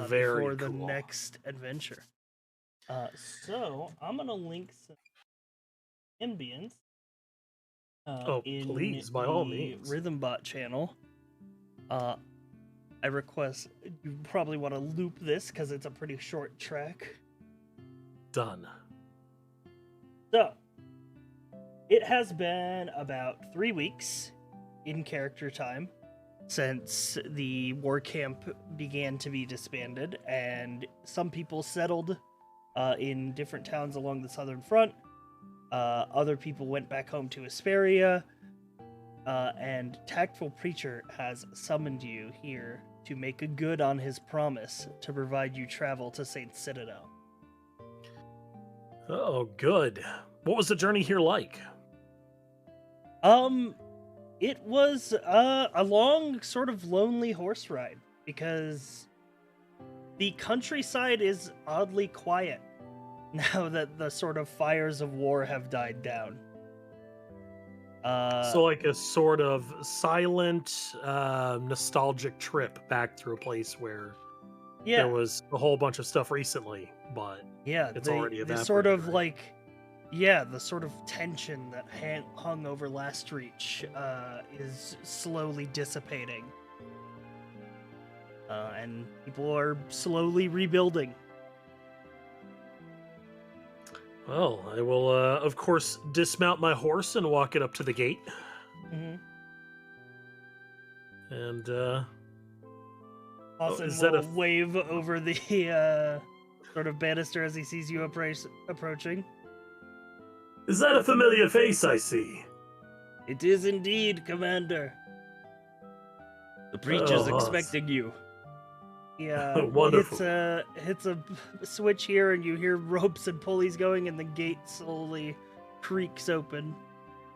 Very before the cool. next adventure. So I'm gonna link some ambience in Please, by all the means. Rhythmbot channel. I request you probably want to loop this because it's a pretty short track. Done. So it has been about 3 weeks in character time since the war camp began to be disbanded, and some people settled in different towns along the southern front. Other people went back home to Asperia, and Tactful Preacher has summoned you here to make a good on his promise to provide you travel to Saint Citadel. Oh, good. What was the journey here like? It was a long, sort of lonely horse ride because the countryside is oddly quiet now that the sort of fires of war have died down. So like a sort of silent, nostalgic trip back through a place where there was a whole bunch of stuff recently, but it's already the sort of right? like, the sort of tension that hung over Last Reach is slowly dissipating. And people are slowly rebuilding. Well, I will, of course, dismount my horse and walk it up to the gate. Mm-hmm. And, Austin is that will wave over the sort of banister as he sees you approaching. Is that a familiar face I see? It is indeed, Commander. The preacher's expecting you. Yeah, Wonderful. hits a switch here, and you hear ropes and pulleys going, and the gate slowly creaks open.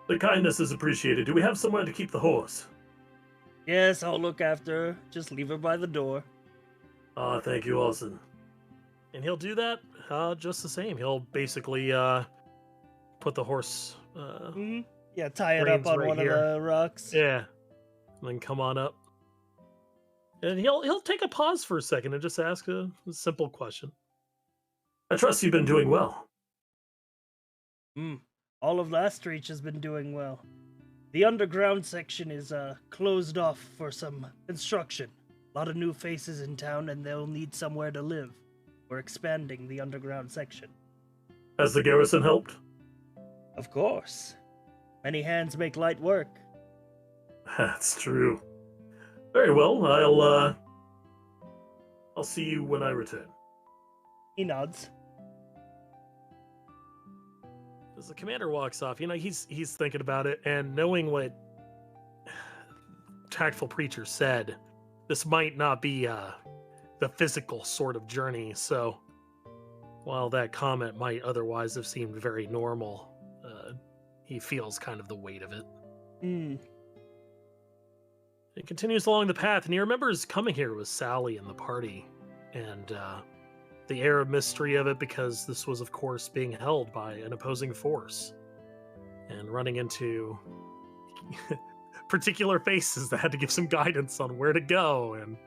The kindness is appreciated. Do we have somewhere to keep the horse? Yes, I'll look after her. Just leave her by the door. Thank you, Austin. And he'll do that just the same. He'll basically put the horse. Yeah, tie it up on one of the rocks. Yeah, and then come on up. And he'll take a pause for a second and just ask a simple question. I trust you've been doing well. All of Last Reach has been doing well. The underground section is closed off for some construction. A lot of new faces in town, and they'll need somewhere to live. We're expanding the underground section. Has the garrison helped? Of course. Many hands make light work. That's true. Very well, I'll see you when I return. He nods. As the commander walks off, he's thinking about it, and knowing what Tactful Preacher said, this might not be the physical sort of journey, so while that comment might otherwise have seemed very normal, he feels kind of the weight of it. He continues along the path, and he remembers coming here with Sally and the party, and the air of mystery of it, because this was, of course, being held by an opposing force, and running into particular faces that had to give some guidance on where to go, and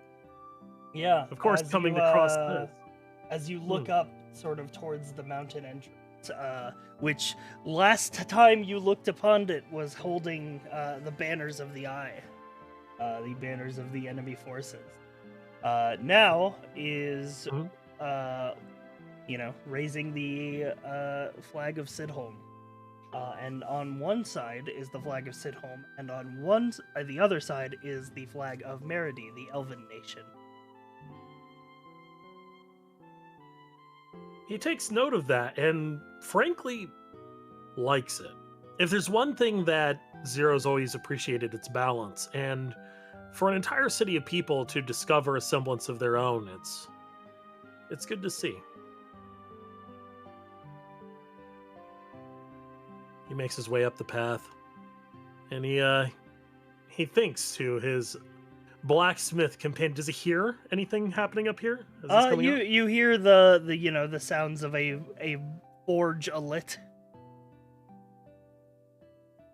of course, coming across this. As you look up sort of towards the mountain entrance, which last time you looked upon it was holding the banners of the Eye. The banners of the enemy forces. Now is, raising the flag of Sidholm. And on one side is the flag of Sidholm, and on the other side is the flag of Meridi, the Elven nation. He takes note of that, and frankly, likes it. If there's one thing that Zero's always appreciated, it's balance, and for an entire city of people to discover a semblance of their own, it's good to see. He makes his way up the path, and he thinks to his blacksmith companion. Does he hear anything happening up here? You hear the sounds of a forge alit.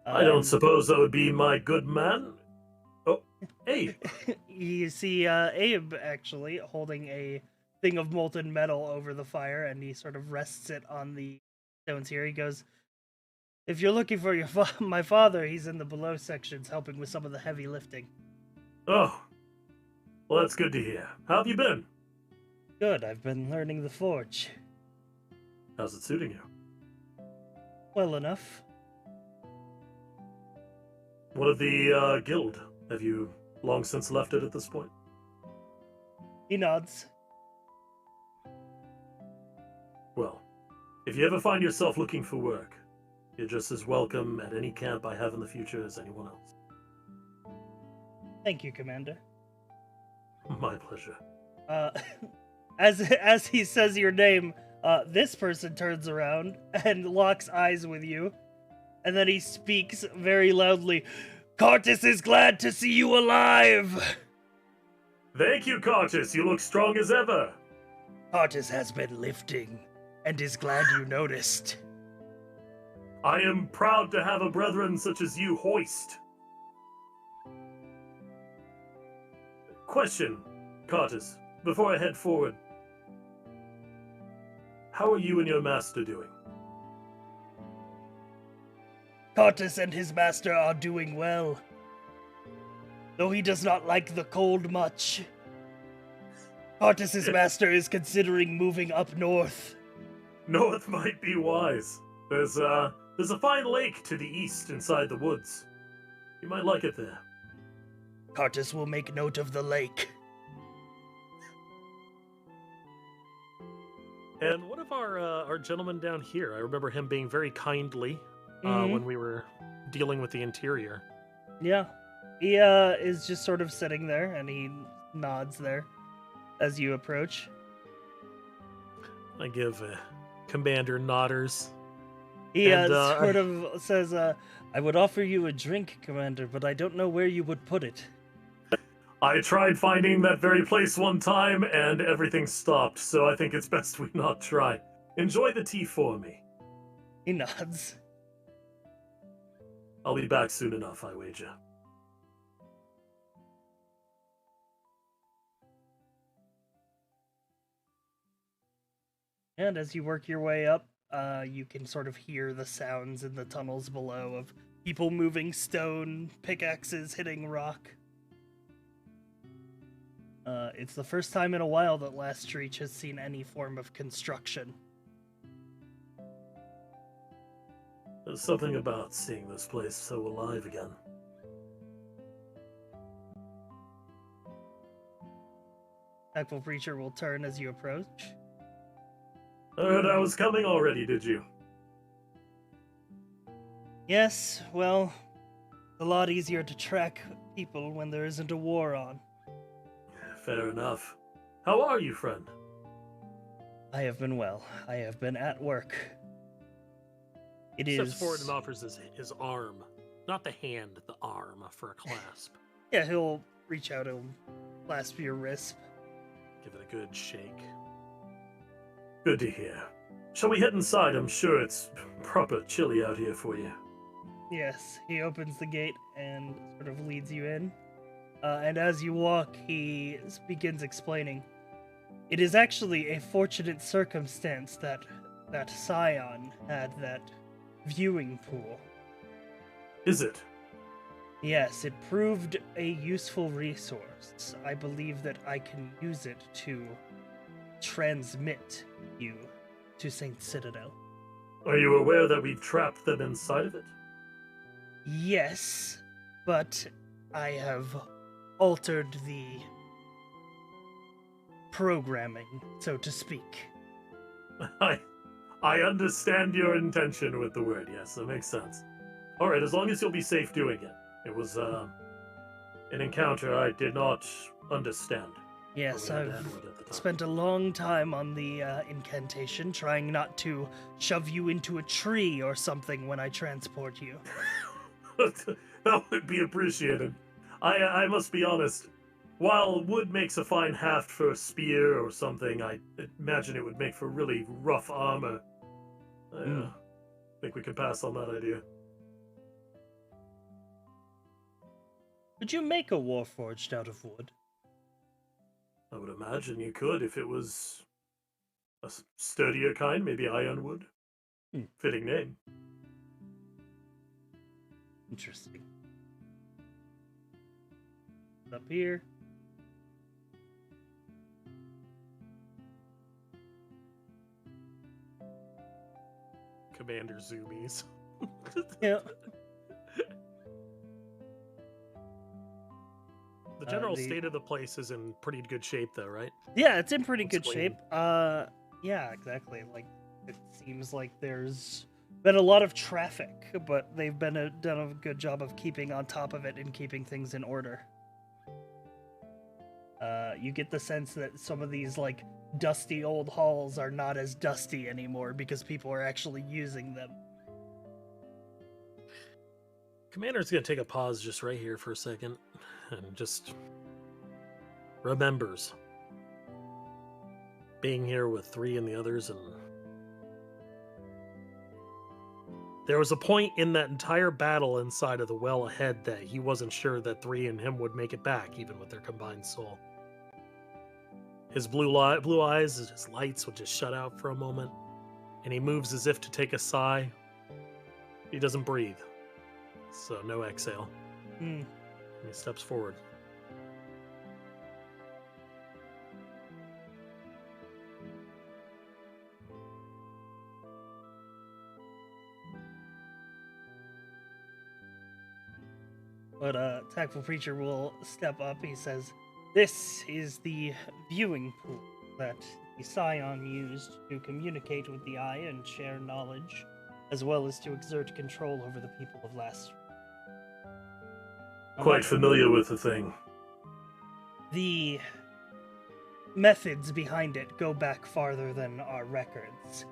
I don't suppose that would be my good man. Oh, Abe. You see Abe actually holding a thing of molten metal over the fire, and he sort of rests it on the stones here. He goes, "If you're looking for my father, he's in the below sections helping with some of the heavy lifting." Oh, well, that's good to hear. How have you been? Good, I've been learning the forge. How's it suiting you? Well enough. What of the guild? Have you long since left it at this point? He nods. Well, if you ever find yourself looking for work, you're just as welcome at any camp I have in the future as anyone else. Thank you, Commander. My pleasure. As he says your name, this person turns around and locks eyes with you, and then he speaks very loudly. "Cartus is glad to see you alive!" Thank you, Cartus. You look strong as ever. Cartus has been lifting, and is glad you noticed. I am proud to have a brethren such as you hoist. Question, Cartus, before I head forward. How are you and your master doing? Cartus and his master are doing well, though he does not like the cold much. Cartus's master is considering moving up north. North might be wise. There's a fine lake to the east inside the woods. You might like it there. Cartus will make note of the lake. And what of our gentleman down here? I remember him being very kindly when we were dealing with the interior. Yeah. He is just sort of sitting there, and he nods there as you approach. I give Commander nodders. He And, sort of says, "I would offer you a drink, Commander, but I don't know where you would put it." I tried finding that very place one time, and everything stopped, so I think it's best we not try. Enjoy the tea for me. He nods. I'll be back soon enough, I wager. And as you work your way up, you can sort of hear the sounds in the tunnels below of people moving stone, pickaxes hitting rock. It's the first time in a while that Last Reach has seen any form of construction. There's something about seeing this place so alive again. Tactful Preacher will turn as you approach. Heard I was coming already, did you? Yes, well, it's a lot easier to track people when there isn't a war on. Fair enough. How are you, friend? I have been well. I have been at work. It Steps is... forward and offers his arm. Not the hand, the arm for a clasp. Yeah, he'll reach out and clasp your wrist. Give it a good shake. Good to hear. Shall we head inside? I'm sure it's proper chilly out here for you. Yes, he opens the gate and sort of leads you in. And as you walk, he begins explaining. It is actually a fortunate circumstance that Scion had that viewing pool. Is it? Yes, it proved a useful resource. I believe that I can use it to transmit you to Saint Citadel. Are you aware that we've trapped them inside of it? Yes, but I have altered the programming, so to speak. I understand your intention with the word, yes, that makes sense. Alright, as long as you'll be safe doing it. It was, an encounter I did not understand. Yes, We had to I've handle it at the time. spent a long time on the incantation, trying not to shove you into a tree or something when I transport you. That would be appreciated. I must be honest. While wood makes a fine haft for a spear or something, I imagine it would make for really rough armor. I think we can pass on that idea. Could you make a warforged out of wood? I would imagine you could if it was a sturdier kind, maybe ironwood. Hmm. Fitting name. Interesting. Up here. Commander Zoomies. Yeah. The general the- state of the place is in pretty good shape, though, right? Yeah, it's in pretty It's good clean. shape. Yeah, exactly. Like, it seems like there's been a lot of traffic, but they've done a good job of keeping on top of it and keeping things in order. You get the sense that some of these, like, dusty old halls are not as dusty anymore because people are actually using them. Commander's gonna take a pause just right here for a second and just remembers being here with 3 and the others, and there was a point in that entire battle inside of the well ahead that he wasn't sure that 3 and him would make it back, even with their combined soul. His blue eyes, his lights would just shut out for a moment, and he moves as if to take a sigh. He doesn't breathe, so no exhale. Hmm. And he steps forward. But Tactful Preacher will step up. He says, "This is the viewing pool that the Scion used to communicate with the Eye and share knowledge, as well as to exert control over the people of Last. Quite familiar with the thing. The methods behind it go back farther than our records.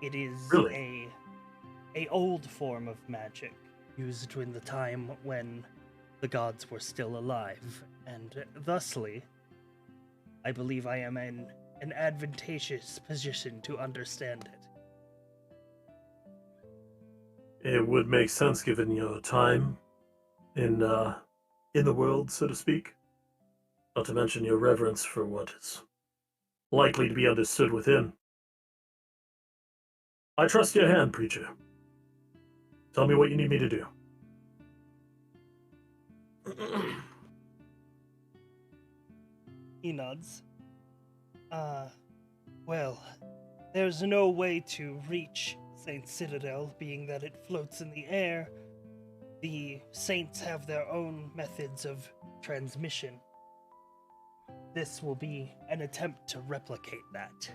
It is Really? a old form of magic used in the time when the gods were still alive, and thusly, I believe I am in an advantageous position to understand it. It would make sense given your time in the world, so to speak. Not to mention your reverence for what is likely to be understood within. I trust your hand, preacher. Tell me what you need me to do. He nods. Well, there's no way to reach Saint Citadel, being that it floats in the air. The Saints have their own methods of transmission. This will be an attempt to replicate that.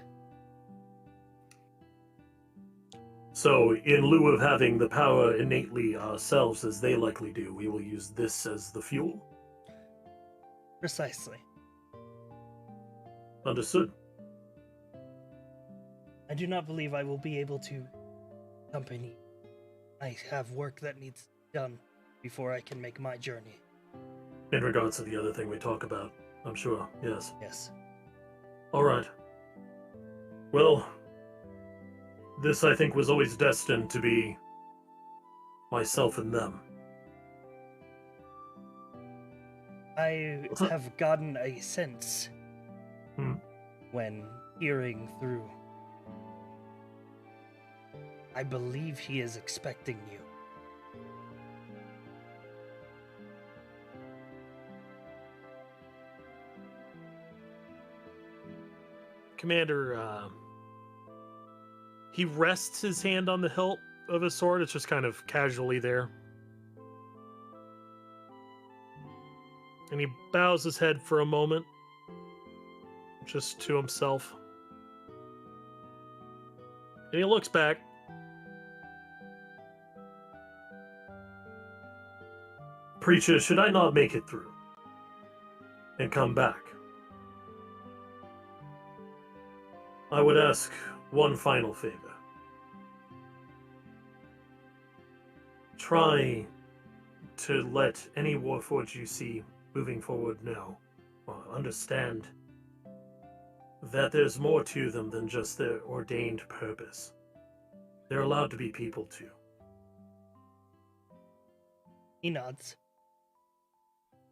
So, in lieu of having the power innately ourselves, as they likely do, we will use this as the fuel? Precisely. Understood. I do not believe I will be able to accompany. I have work that needs done before I can make my journey. In regards to the other thing we talk about, I'm sure, yes. Yes. All right. Well, this, I think, was always destined to be myself and them. I What's that? have gotten a sense Hmm. when hearing through. I believe he is expecting you. Commander, he rests his hand on the hilt of his sword. It's just kind of casually there. And he bows his head for a moment, just to himself. And he looks back. Preacher, should I not make it through and come back, I would ask one final favor. Try to let any Warforged you see moving forward know, or understand, that there's more to them than just their ordained purpose. They're allowed to be people too. He nods.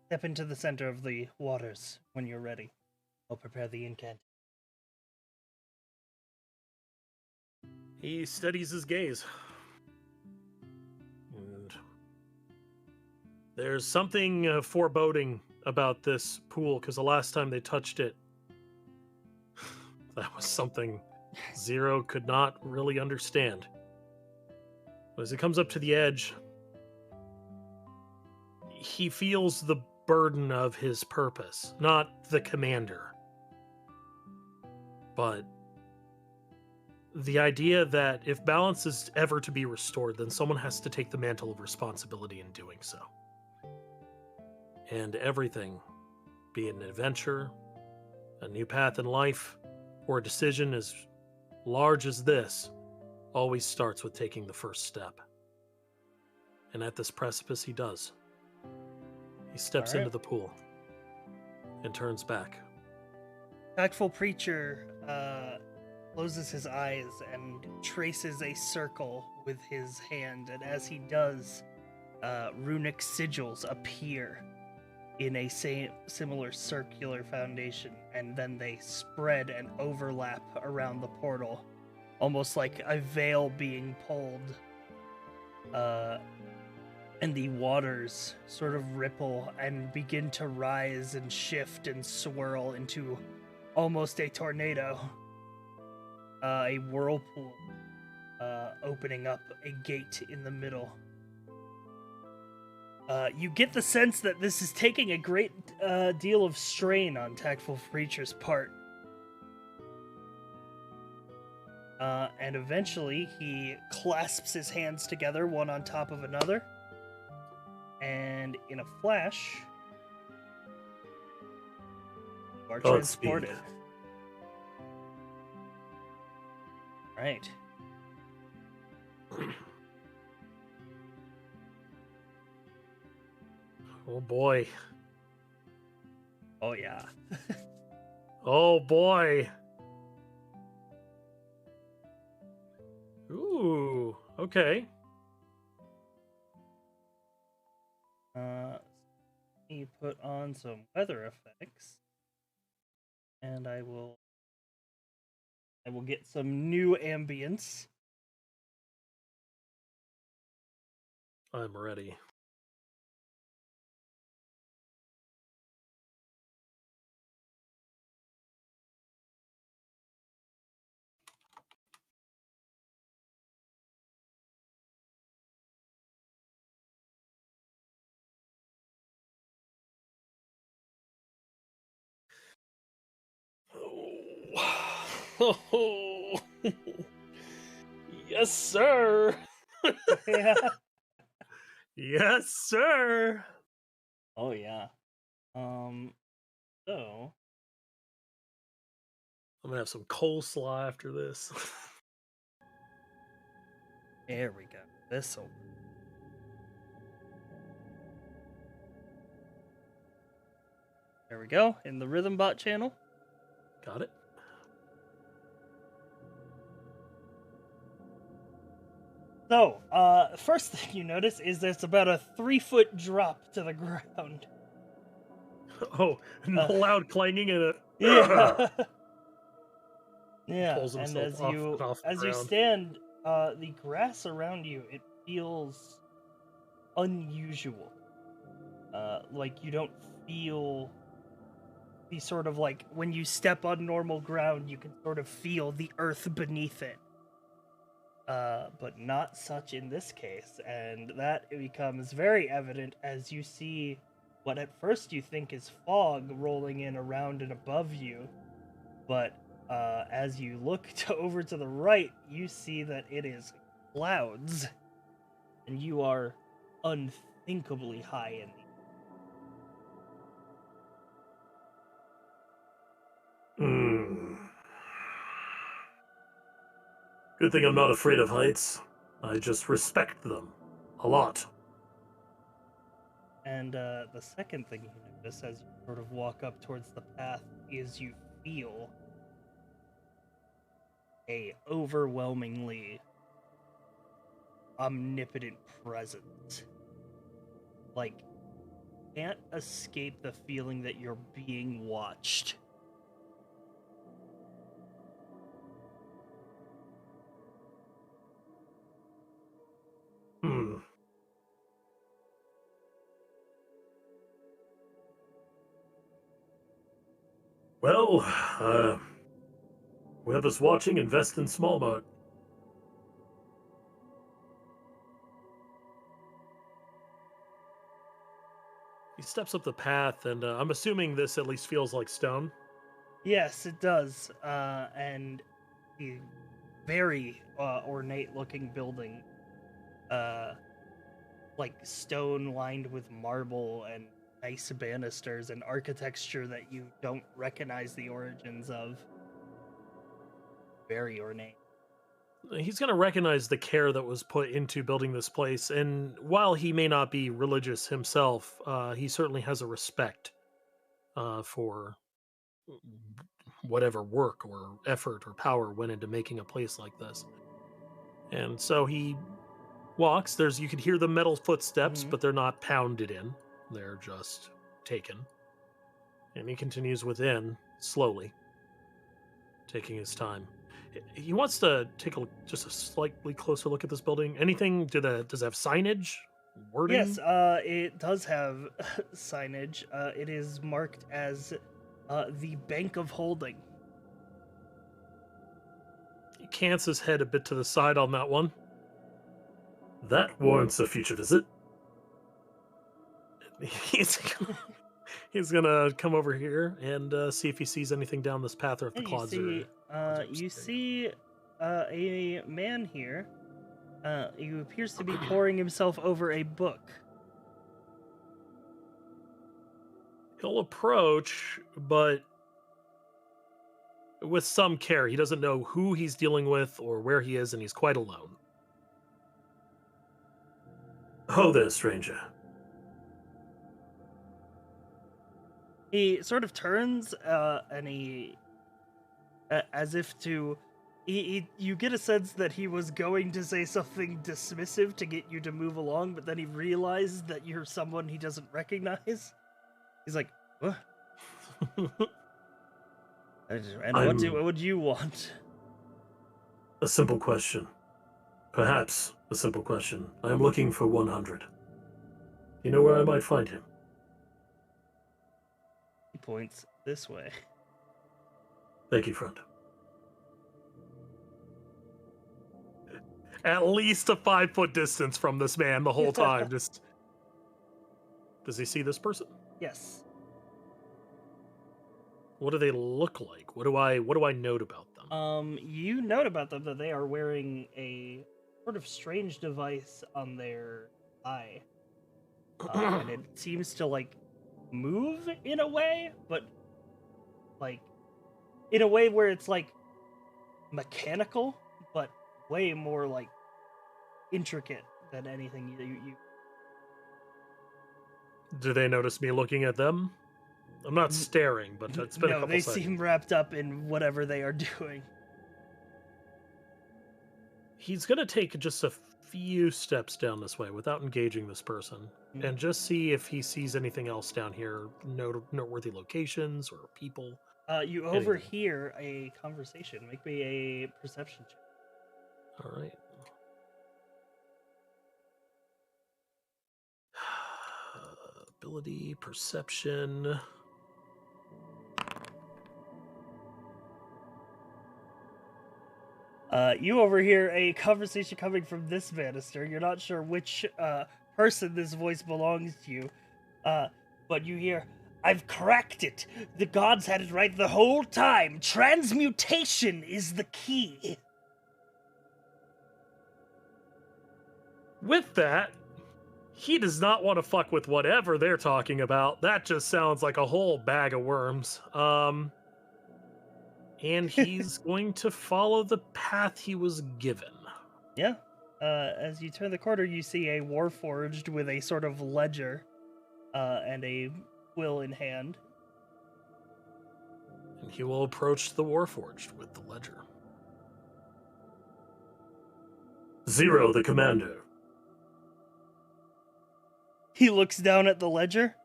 Step into the center of the waters when you're ready. I'll prepare the incant. He steadies his gaze. And there's something foreboding about this pool, because the last time they touched it, that was something Zero could not really understand. As it comes up to the edge, he feels the burden of his purpose, not the commander, but the idea that if balance is ever to be restored, then someone has to take the mantle of responsibility in doing so. And everything, be it an adventure, a new path in life, or a decision as large as this, always starts with taking the first step. And at this precipice, he does. He steps into the pool and turns back. Tactful Preacher closes his eyes and traces a circle with his hand, and as he does, runic sigils appear in a similar circular foundation, and then they spread and overlap around the portal, almost like a veil being pulled. And the waters sort of ripple and begin to rise and shift and swirl into almost a tornado. A whirlpool opening up a gate in the middle. You get the sense that this is taking a great deal of strain on Tactful Preacher's part. And eventually he clasps his hands together, one on top of another. And in a flash, you are transported. Right. Oh boy. Oh yeah. Oh boy. Ooh, okay. You put on some weather effects, and I will get some new ambience. I'm ready. Oh. Yes, sir. Yeah. Yes, sir. Oh yeah. So I'm gonna have some coleslaw after this. there we go. This'll. There we go. In the Rhythm Bot channel. Got it. So, first thing you notice is there's about a 3-foot drop to the ground. Oh, loud clanging and a Yeah. Yeah, pulls and himself off the you ground. stand, the grass around you, it feels unusual. Like you don't feel the sort of like when you step on normal ground, you can sort of feel the earth beneath it. But not such in this case, and that becomes very evident as you see what at first you think is fog rolling in around and above you, but as you look over to the right, you see that it is clouds, and you are unthinkably high in the Good thing I'm not afraid of heights. I just respect them a lot. And the second thing you notice as you sort of walk up towards the path is you feel a overwhelmingly omnipotent presence. Like, can't escape the feeling that you're being watched. Well, whoever's watching, invest in small mart. He steps up the path, and I'm assuming this at least feels like stone. Yes, it does. And the very ornate-looking building, uh, like stone lined with marble and nice banisters and architecture that you don't recognize the origins of. Very ornate. He's going to recognize the care that was put into building this place, and while he may not be religious himself, he certainly has a respect for whatever work or effort or power went into making a place like this. And so he walks. You could hear the metal footsteps, Mhm. but they're not pounded in. They're just taken. And he continues within slowly, taking his time. He wants to take just a slightly closer look at this building. Anything? Does it have signage, wording? Yes, it does have signage. It is marked as the Bank of Holding. He cants his head a bit to the side on that one. That warrants a future visit. He's gonna come over here and see if he sees anything down this path or if the And clods are. you see a man here. Who appears to be pouring himself over a book. He'll approach, but with some care. He doesn't know who he's dealing with or where he is, and he's quite alone. Oh there, stranger. He sort of turns, and as if to, you get a sense that he was going to say something dismissive to get you to move along, but then he realized that you're someone he doesn't recognize. He's like, what? And what would you want? A simple question. Perhaps a simple question. I am looking for 100. You know where I might find him? He points this way. Thank you, friend. At least a 5-foot distance from this man the whole time. Just does he see this person? Yes. What do they look like? What do I note about them? You note about them that they are wearing a sort of strange device on their eye, and it seems to like move in a way, but like in a way where it's like mechanical, but way more like intricate than anything you. Do they notice me looking at them? I'm not staring, but it's been a No, couple they seconds. seem wrapped up in whatever they are doing. He's going to take just a few steps down this way without engaging this person and just see if he sees anything else down here, noteworthy locations or people. You overhear a conversation. Make me a perception check. All right. Ability, perception. You overhear a conversation coming from this banister. You're not sure which person this voice belongs to, but you hear, "I've cracked it. The gods had it right the whole time. Transmutation is the key." With that, he does not want to fuck with whatever they're talking about. That just sounds like a whole bag of worms. And he's going to follow the path he was given. Yeah. As you turn the corner, you see a warforged with a sort of ledger and a quill in hand. And he will approach the warforged with the ledger. Zero, the commander. He looks down at the ledger.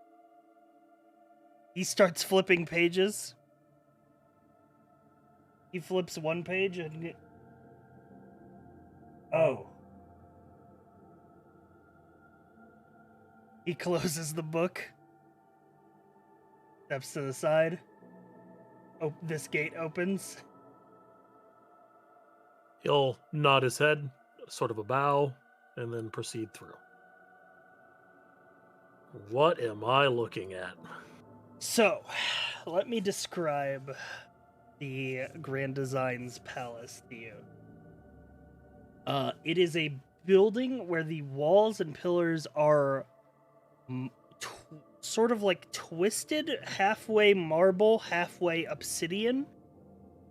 He starts flipping pages. He flips one page and... Oh. He closes the book. Steps to the side. this gate opens. He'll nod his head, sort of a bow, and then proceed through. What am I looking at? So, let me describe the Grand Designs Palace to you. It is a building where the walls and pillars are sort of like twisted, halfway marble, halfway obsidian,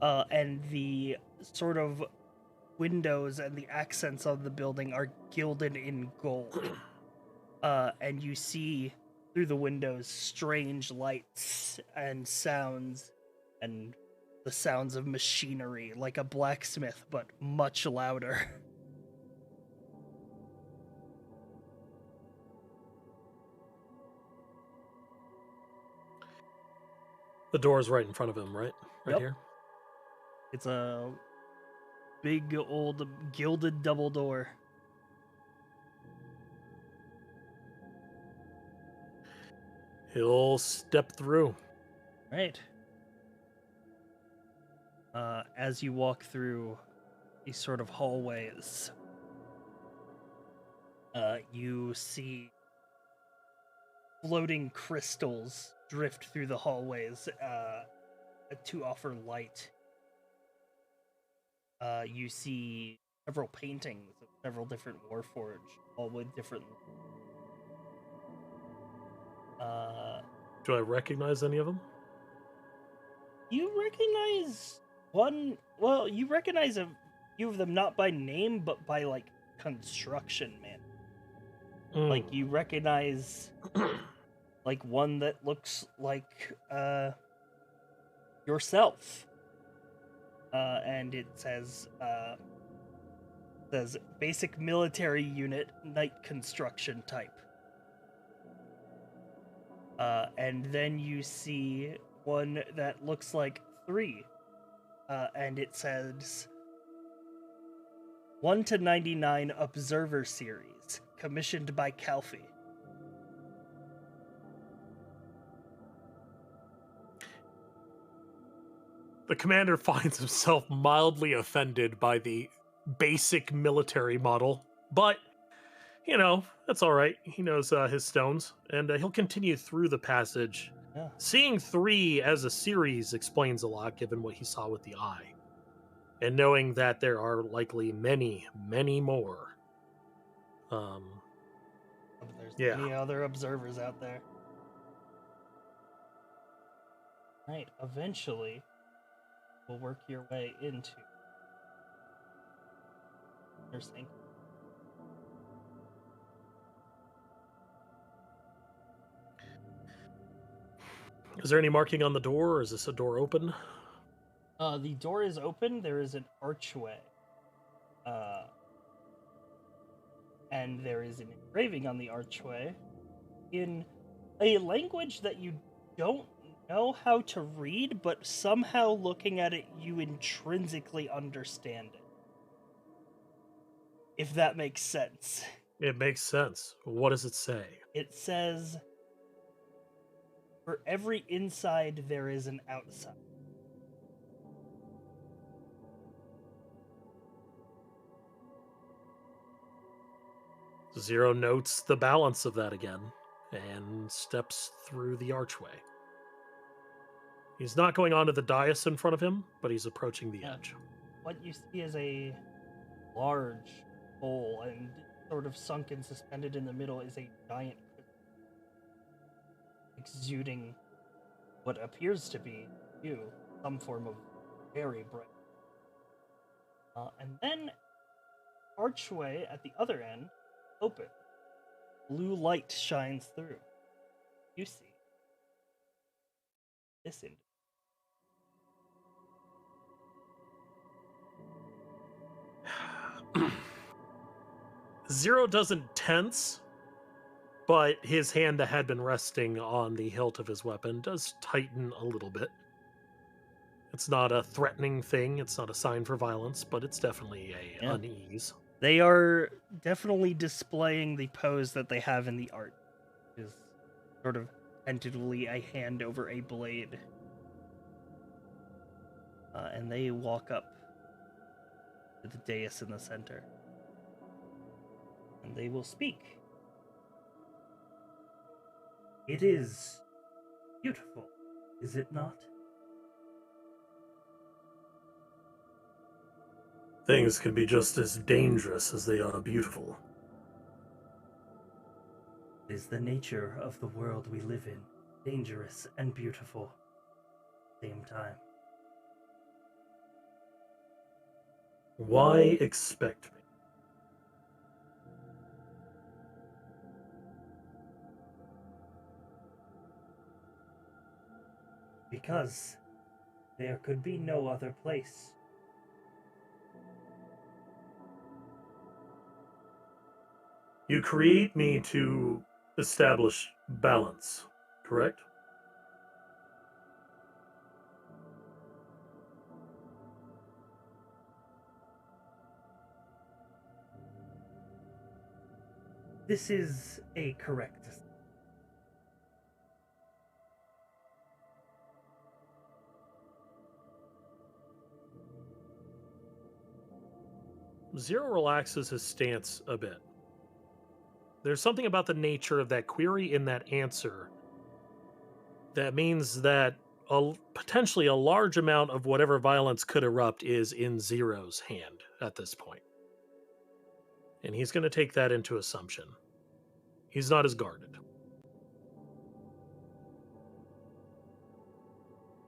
and the sort of windows and the accents of the building are gilded in gold. And you see through the windows strange lights and sounds, and the sounds of machinery, like a blacksmith, but much louder. The door's right in front of him, right? Right Yep. here? It's a big old gilded double door. He'll step through. Right. As you walk through these sort of hallways, you see floating crystals drift through the hallways to offer light. You see several paintings of several different Warforged, all with different. Do I recognize any of them? You recognize one. Well, you recognize a few of them not by name, but by like construction, man. Like you recognize like one that looks like yourself. And it says basic military unit, night construction type. And then you see one that looks like 3, and it says 1 to 99 Observer Series, commissioned by Calfee. The commander finds himself mildly offended by the basic military model, but, you know, that's all right. He knows his stones, and he'll continue through the passage. Yeah. Seeing 3 as a series explains a lot, given what he saw with the eye, and knowing that there are likely many, many more. There's many other observers out there. Right, eventually, we'll work your way into your sanctum. Is there any marking on the door, or is this a door open? The door is open. There is an archway. And there is an engraving on the archway in a language that you don't know how to read, but somehow looking at it, you intrinsically understand it. If that makes sense. It makes sense. What does it say? It says, for every inside, there is an outside. Zero notes the balance of that again and steps through the archway. He's not going onto the dais in front of him, but he's approaching the edge. What you see is a large hole, and sort of sunken, suspended in the middle is a giant exuding what appears to be some form of very bright. And then archway at the other end open. Blue light shines through. You see this end. Zero doesn't tense, but his hand that had been resting on the hilt of his weapon does tighten a little bit. It's not a threatening thing, it's not a sign for violence, but it's definitely a unease. They are definitely displaying the pose that they have in the art. Is sort of tentatively a hand over a blade. and they walk up to the dais in the center. And they will speak. It is beautiful, is it not? Things can be just as dangerous as they are beautiful. It is the nature of the world we live in, dangerous and beautiful at the same time. Why expect me? Because there could be no other place. You create me to establish balance, correct? This is a correct. Zero relaxes his stance a bit. There's something about the nature of that query in that answer that means that potentially a large amount of whatever violence could erupt is in Zero's hand at this point. And he's going to take that into assumption. He's not as guarded.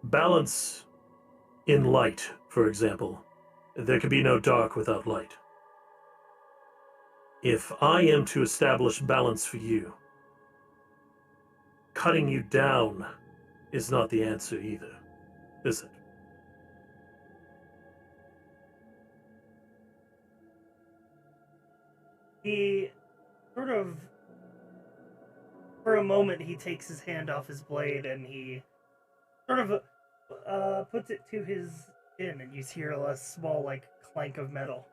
Balance in light, for example. There can be no dark without light. If I am to establish balance for you, cutting you down is not the answer either, is it? He sort of, for a moment, he takes his hand off his blade and he sort of puts it to his chin, and you hear a small, like, clank of metal.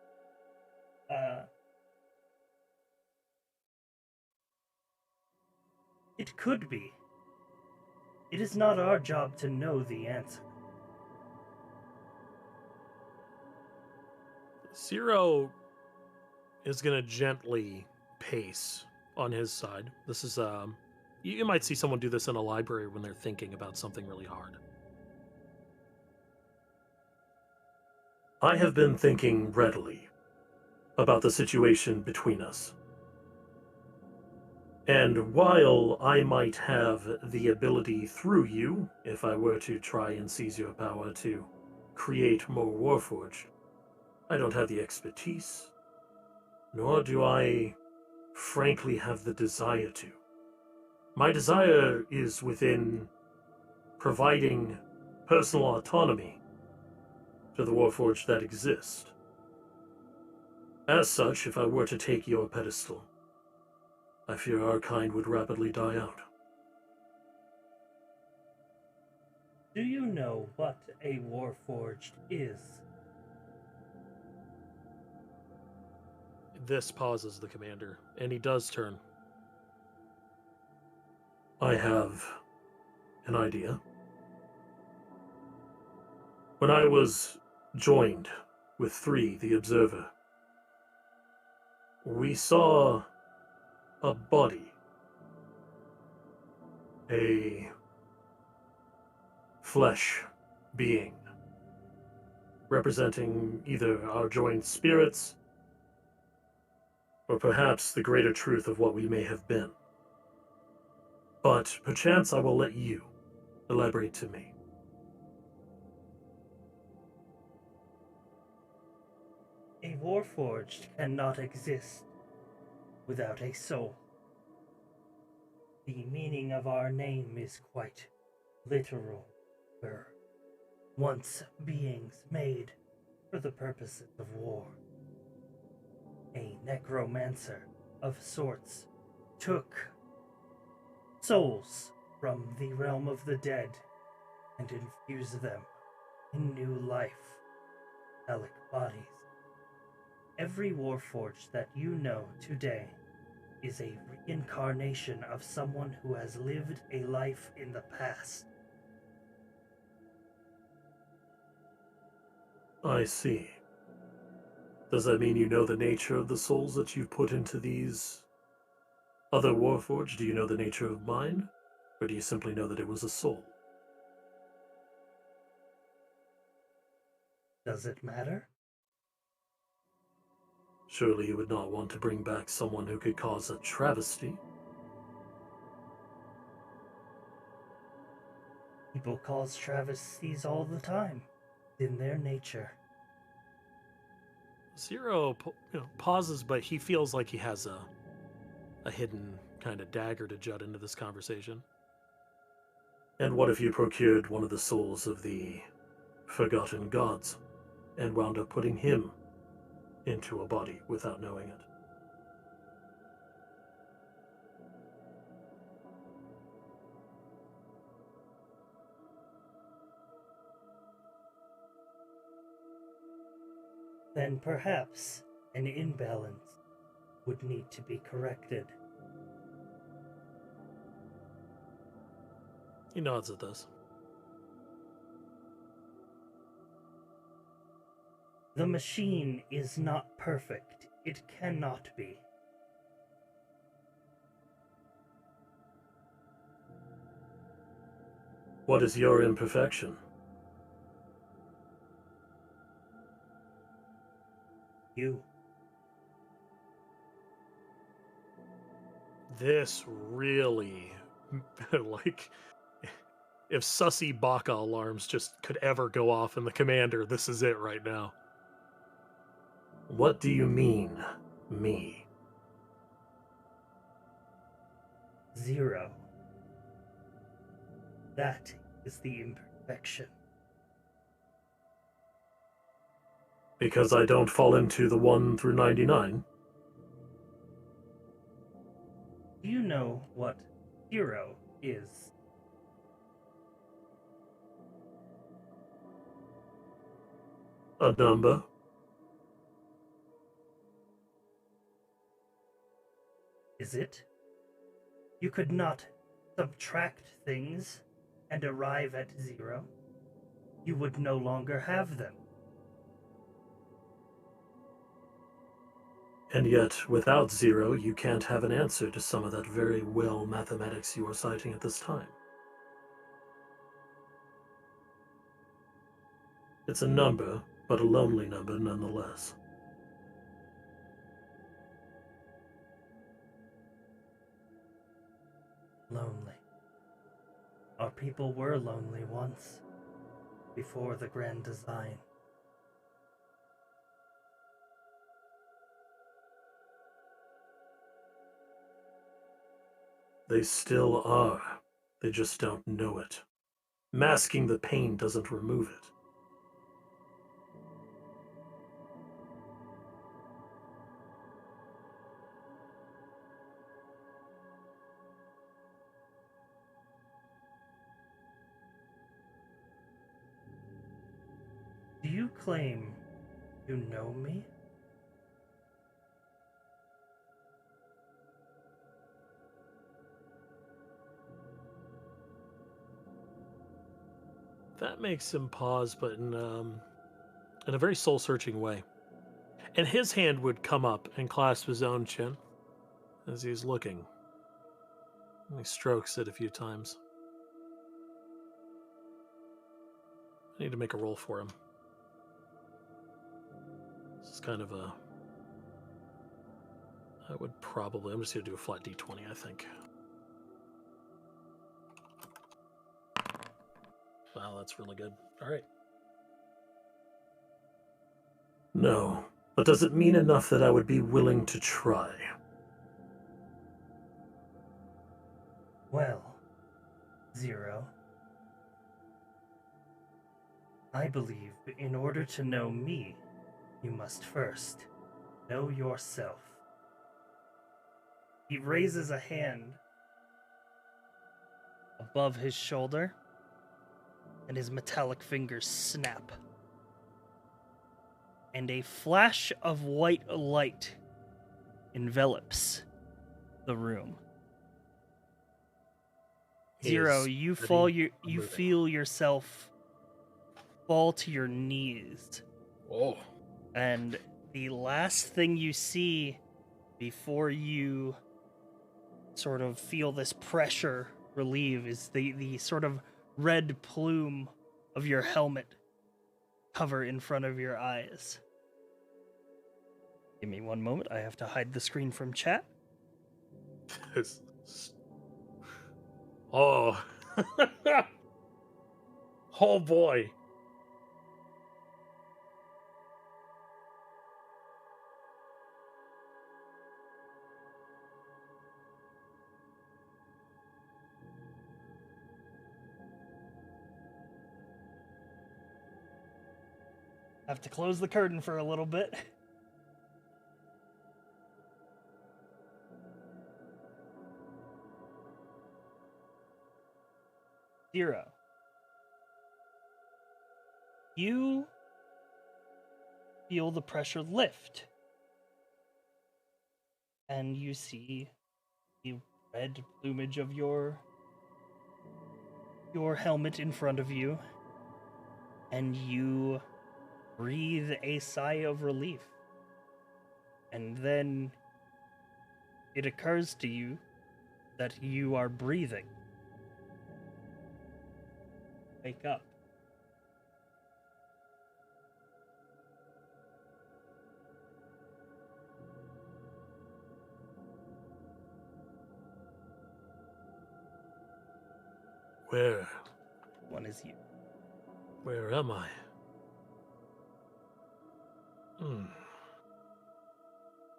It could be. It is not our job to know the answer. Zero is going to gently pace on his side. This is, you might see someone do this in a library when they're thinking about something really hard. I have been thinking readily about the situation between us. And while I might have the ability through you, if I were to try and seize your power to create more Warforged, I don't have the expertise, nor do I frankly have the desire to. My desire is within providing personal autonomy to the Warforged that exist. As such, if I were to take your pedestal, I fear our kind would rapidly die out. Do you know what a Warforged is? This pauses the commander, and he does turn. I have an idea. When I was joined with 3, the Observer, we saw a body, a flesh being, representing either our joined spirits or perhaps the greater truth of what we may have been. But perchance I will let you elaborate to me. A Warforged cannot exist without a soul. The meaning of our name is quite literal. We're once beings made for the purposes of war. A necromancer of sorts took souls from the realm of the dead and infused them in new life, metallic bodies. Every Warforged that you know today is a reincarnation of someone who has lived a life in the past. I see. Does that mean you know the nature of the souls that you've put into these other Warforged? Do you know the nature of mine? Or do you simply know that it was a soul? Does it matter? Surely you would not want to bring back someone who could cause a travesty. People cause travesties all the time. In their nature. Zero pauses, but he feels like he has a hidden kind of dagger to jut into this conversation. And what if you procured one of the souls of the forgotten gods and wound up putting him into a body without knowing it? Then perhaps an imbalance would need to be corrected. He nods at this. The machine is not perfect. It cannot be. What is your imperfection? You. This really, like, if sussy Baka alarms just could ever go off in the commander, this is it right now. What do you mean, me? 0. That is the imperfection. Because I don't fall into the 1 through 99? Do you know what 0 is? A number? Is it? You could not subtract things and arrive at 0. You would no longer have them. And yet, without 0, you can't have an answer to some of that very well mathematics you are citing at this time. It's a number, but a lonely number nonetheless. Lonely. Our people were lonely once, before the grand design. They still are. They just don't know it. Masking the pain doesn't remove it. Do you claim you know me? That makes him pause, but in a very soul-searching way. And his hand would come up and clasp his own chin as he's looking. And he strokes it a few times. I need to make a roll for him. This is kind of a... I would probably... I'm just going to do a flat d20, I think. Wow, that's really good. All right. No, but does it mean enough that I would be willing to try? Well, 0. I believe in order to know me, you must first know yourself. He raises a hand above his shoulder, and his metallic fingers snap. And a flash of white light envelops the room. 0, you feel yourself fall to your knees Oh. And the last thing you see before you sort of feel this pressure relieve is the sort of red plume of your helmet cover in front of your eyes. Give me one moment. I have to hide the screen from chat. Oh. Oh boy. I have to close the curtain for a little bit. Zero. You feel the pressure lift. And you see the red plumage of your helmet in front of you. And you breathe a sigh of relief. And then it occurs to you that you are breathing. Wake up. Where? One is you. Where am I?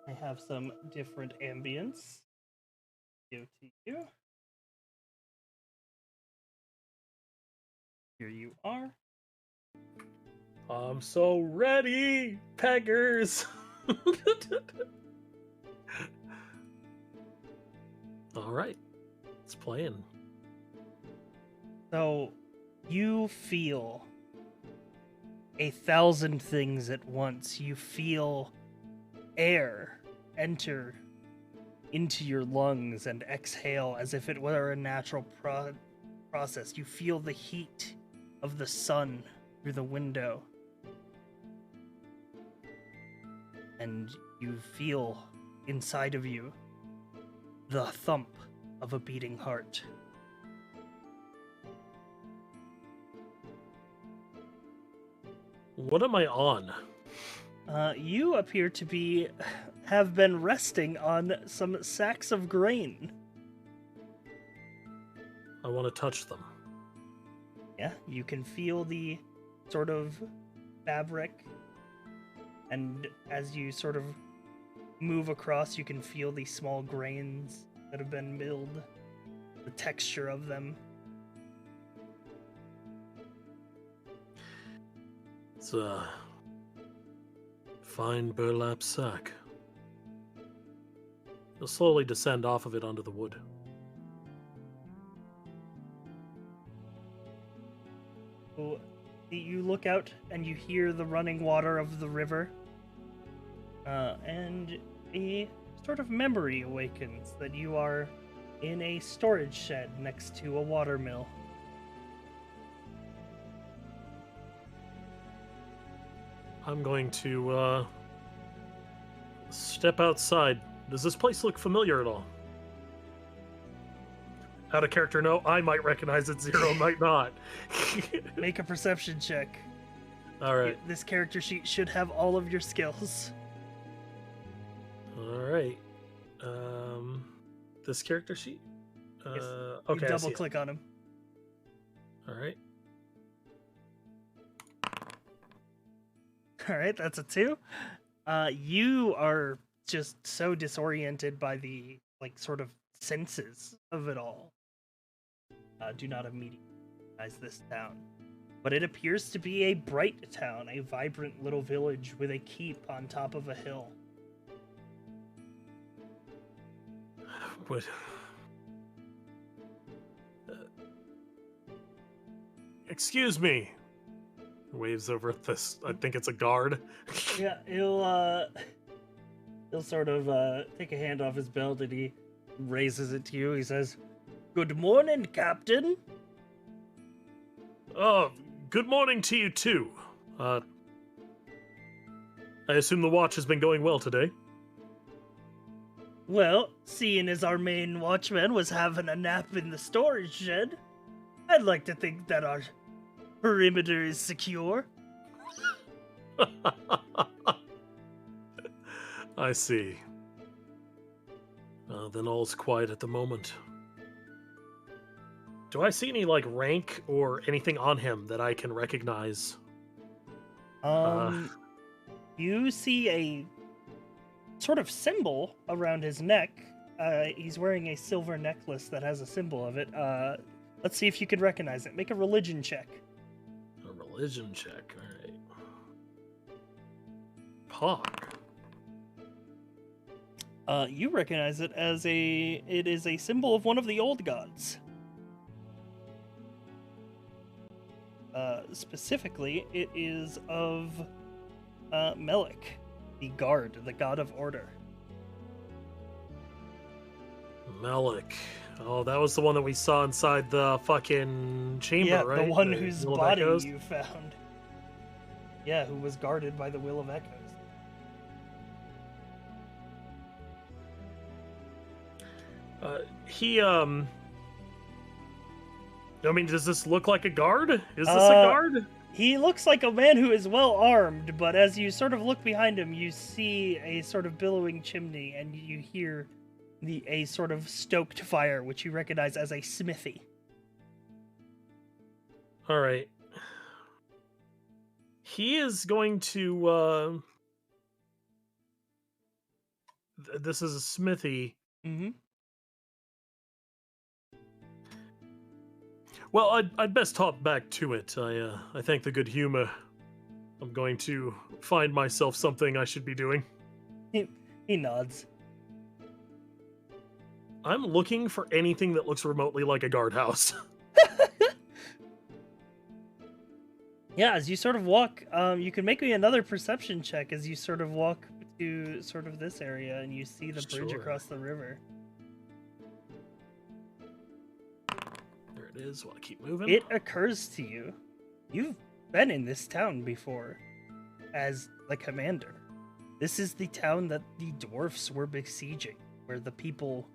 I have some different ambience. Give to you. Here you are. I'm so ready, peggers. All right, it's playing. So, you feel 1,000 things at once. You feel air enter into your lungs and exhale as if it were a natural process. You feel the heat of the sun through the window. And you feel inside of you the thump of a beating heart. What am I on? You appear to have been resting on some sacks of grain. I want to touch them. Yeah, you can feel the sort of fabric, and as you sort of move across, you can feel the small grains that have been milled, the texture of them. It's a fine burlap sack. You'll slowly descend off of it onto the wood. So you look out and you hear the running water of the river, and a sort of memory awakens that you are in a storage shed next to a water mill. I'm going to step outside. Does this place look familiar at all? Out of character, no. I might recognize it. Zero might not. Make a perception check. All right. This character sheet should have all of your skills. All right. This character sheet? Yes. Okay. You double click on him. All right. All right, that's a 2. You are just so disoriented by the sort of senses of it all. Do not immediately recognize this town, but it appears to be a bright town, a vibrant little village with a keep on top of a hill. What? Excuse me. Waves over at this. I think it's a guard. Yeah, he'll sort of take a hand off his belt and he raises it to you. He says, "Good morning, Captain." Oh, good morning to you too. I assume the watch has been going well today. Well, seeing as our main watchman was having a nap in the storage shed, I'd like to think that our perimeter is secure. I see. Then all's quiet at the moment. Do I see any, like, rank or anything on him that I can recognize? You see a sort of symbol around his neck. He's wearing a silver necklace that has a symbol of it. Let's see if you can recognize it. Make a religion check. A religion check, alright. Pog. You recognize it as it is a symbol of one of the old gods. Specifically, it is of Melik, the guard, the god of order. Melik. Oh, that was the one that we saw inside the fucking chamber, Yeah, right? the one The whose Will of body Echoes? you found. Yeah, who was guarded by the Will of Echoes. I mean, does this look like a guard? Is this a guard? He looks like a man who is well armed, but as you sort of look behind him, you see a sort of billowing chimney, and you hear a sort of stoked fire, which you recognize as a smithy. All right. He is going to. This is a smithy. Mm-hmm. Well, I'd best hop back to it. I thank the good humor. I'm going to find myself something I should be doing. He nods. I'm looking for anything that looks remotely like a guardhouse. Yeah, as you sort of walk, you can make me another perception check as you sort of walk to sort of this area and you see the bridge Sure. across the river. There it is. While I keep moving. It occurs to you, you've been in this town before as the commander. This is the town that the dwarfs were besieging, where the people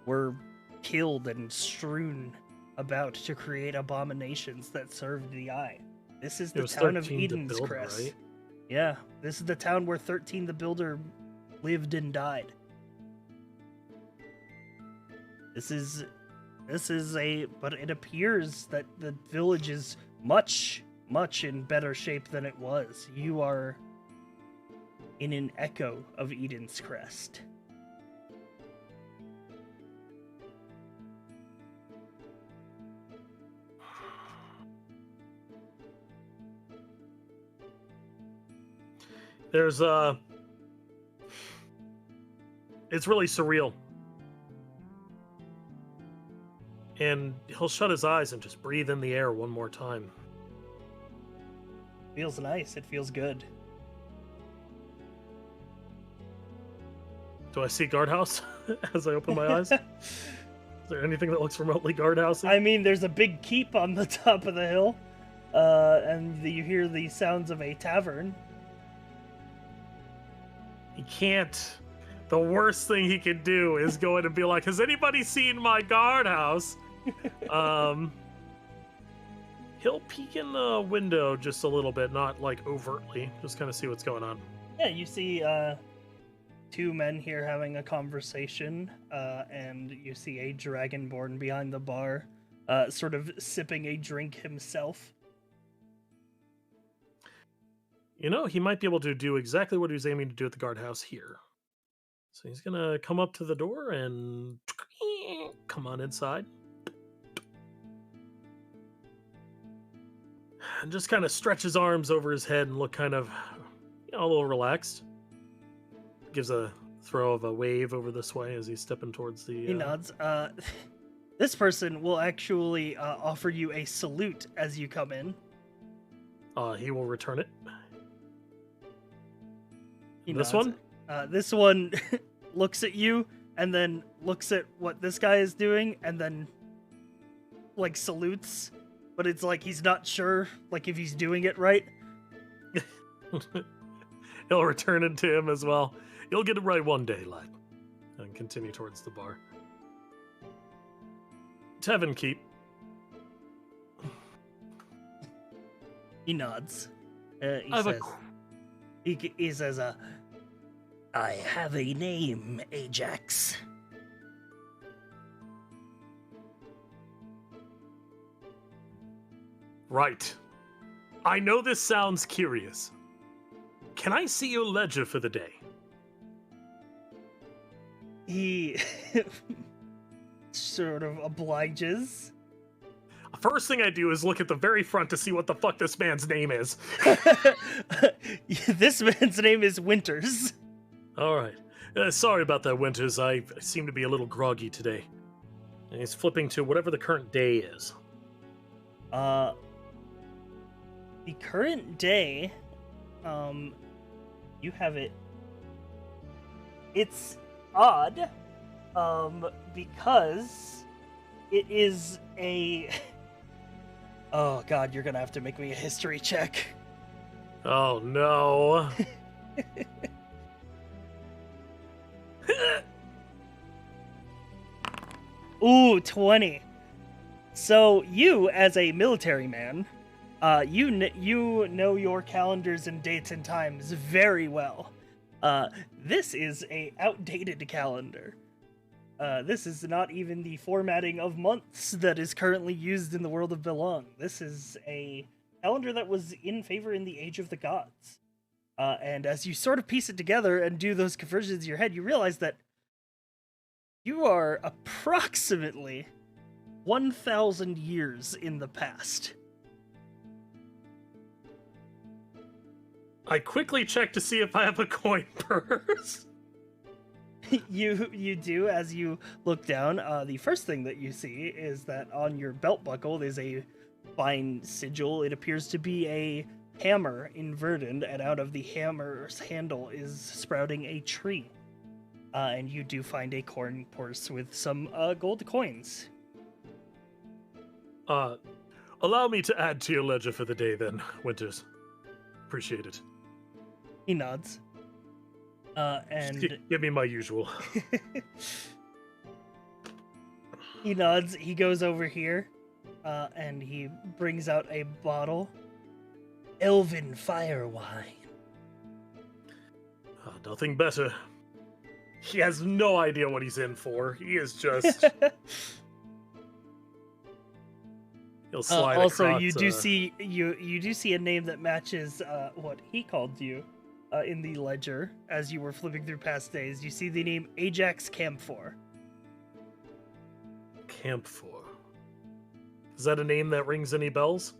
were killed and strewn about to create abominations that served the eye. This is It the was town of 13 to Eden's build, Crest. right? Yeah, this is the town where 13 the Builder lived and died. This is but it appears that the village is much in better shape than it was. You are in an echo of Eden's Crest. There's it's really surreal. And he'll shut his eyes and just breathe in the air one more time. Feels nice. It feels good. Do I see guardhouse as I open my eyes? Is there anything that looks remotely guardhousey? I mean, there's a big keep on the top of the hill, and you hear the sounds of a tavern. He can't. The worst thing he could do is go in and be like, "Has anybody seen my guardhouse?" He'll peek in the window just a little bit, not like overtly, just kind of see what's going on. Yeah, you see two men here having a conversation, and you see a dragonborn behind the bar, sort of sipping a drink himself. You know, he might be able to do exactly what he was aiming to do at the guardhouse here. So he's gonna come up to the door and come on inside. And just kind of stretch his arms over his head and look kind of, a little relaxed. Gives a throw of a wave over this way as he's stepping towards the... He nods. This person will actually offer you a salute as you come in. He will return it. He This nods. one? This one looks at you and then looks at what this guy is doing and then like salutes, but it's like he's not sure like if he's doing it right. He'll return it to him as well. You'll get it right one day, lad. And continue towards the bar. Tevin, keep. He nods. He says, I have a name, Ajax. Right. I know this sounds curious. Can I see your ledger for the day? He sort of obliges. First thing I do is look at the very front to see what the fuck this man's name is. This man's name is Winters. All right. Sorry about that, Winters. I seem to be a little groggy today. And he's flipping to whatever the current day is. The current day, you have it. It's odd, because it is a. Oh God, you're gonna have to make me a history check. Oh no. Ooh, 20. So you, as a military man, you know your calendars and dates and times very well. This is a outdated calendar. This is not even the formatting of months that is currently used in the world of Behlonn. This is a calendar that was in favor in the Age of the Gods. And as you sort of piece it together and do those conversions in your head, you realize that you are approximately 1,000 years in the past. I quickly check to see if I have a coin purse. You do, as you look down. The first thing that you see is that on your belt buckle there's a fine sigil. It appears to be a hammer inverted, and out of the hammer's handle is sprouting a tree. And you do find a coin purse with some gold coins. Allow me to add to your ledger for the day then, Winters. Appreciate it. He nods. And give me my usual. He nods. He goes over here, and he brings out a bottle. Elven fire wine. Nothing better. He has no idea what he's in for. He is just. He'll slide also, across, you do see you do see a name that matches what he called you in the ledger as you were flipping through past days. You see the name Ajax Camphor. Camphor. Is that a name that rings any bells?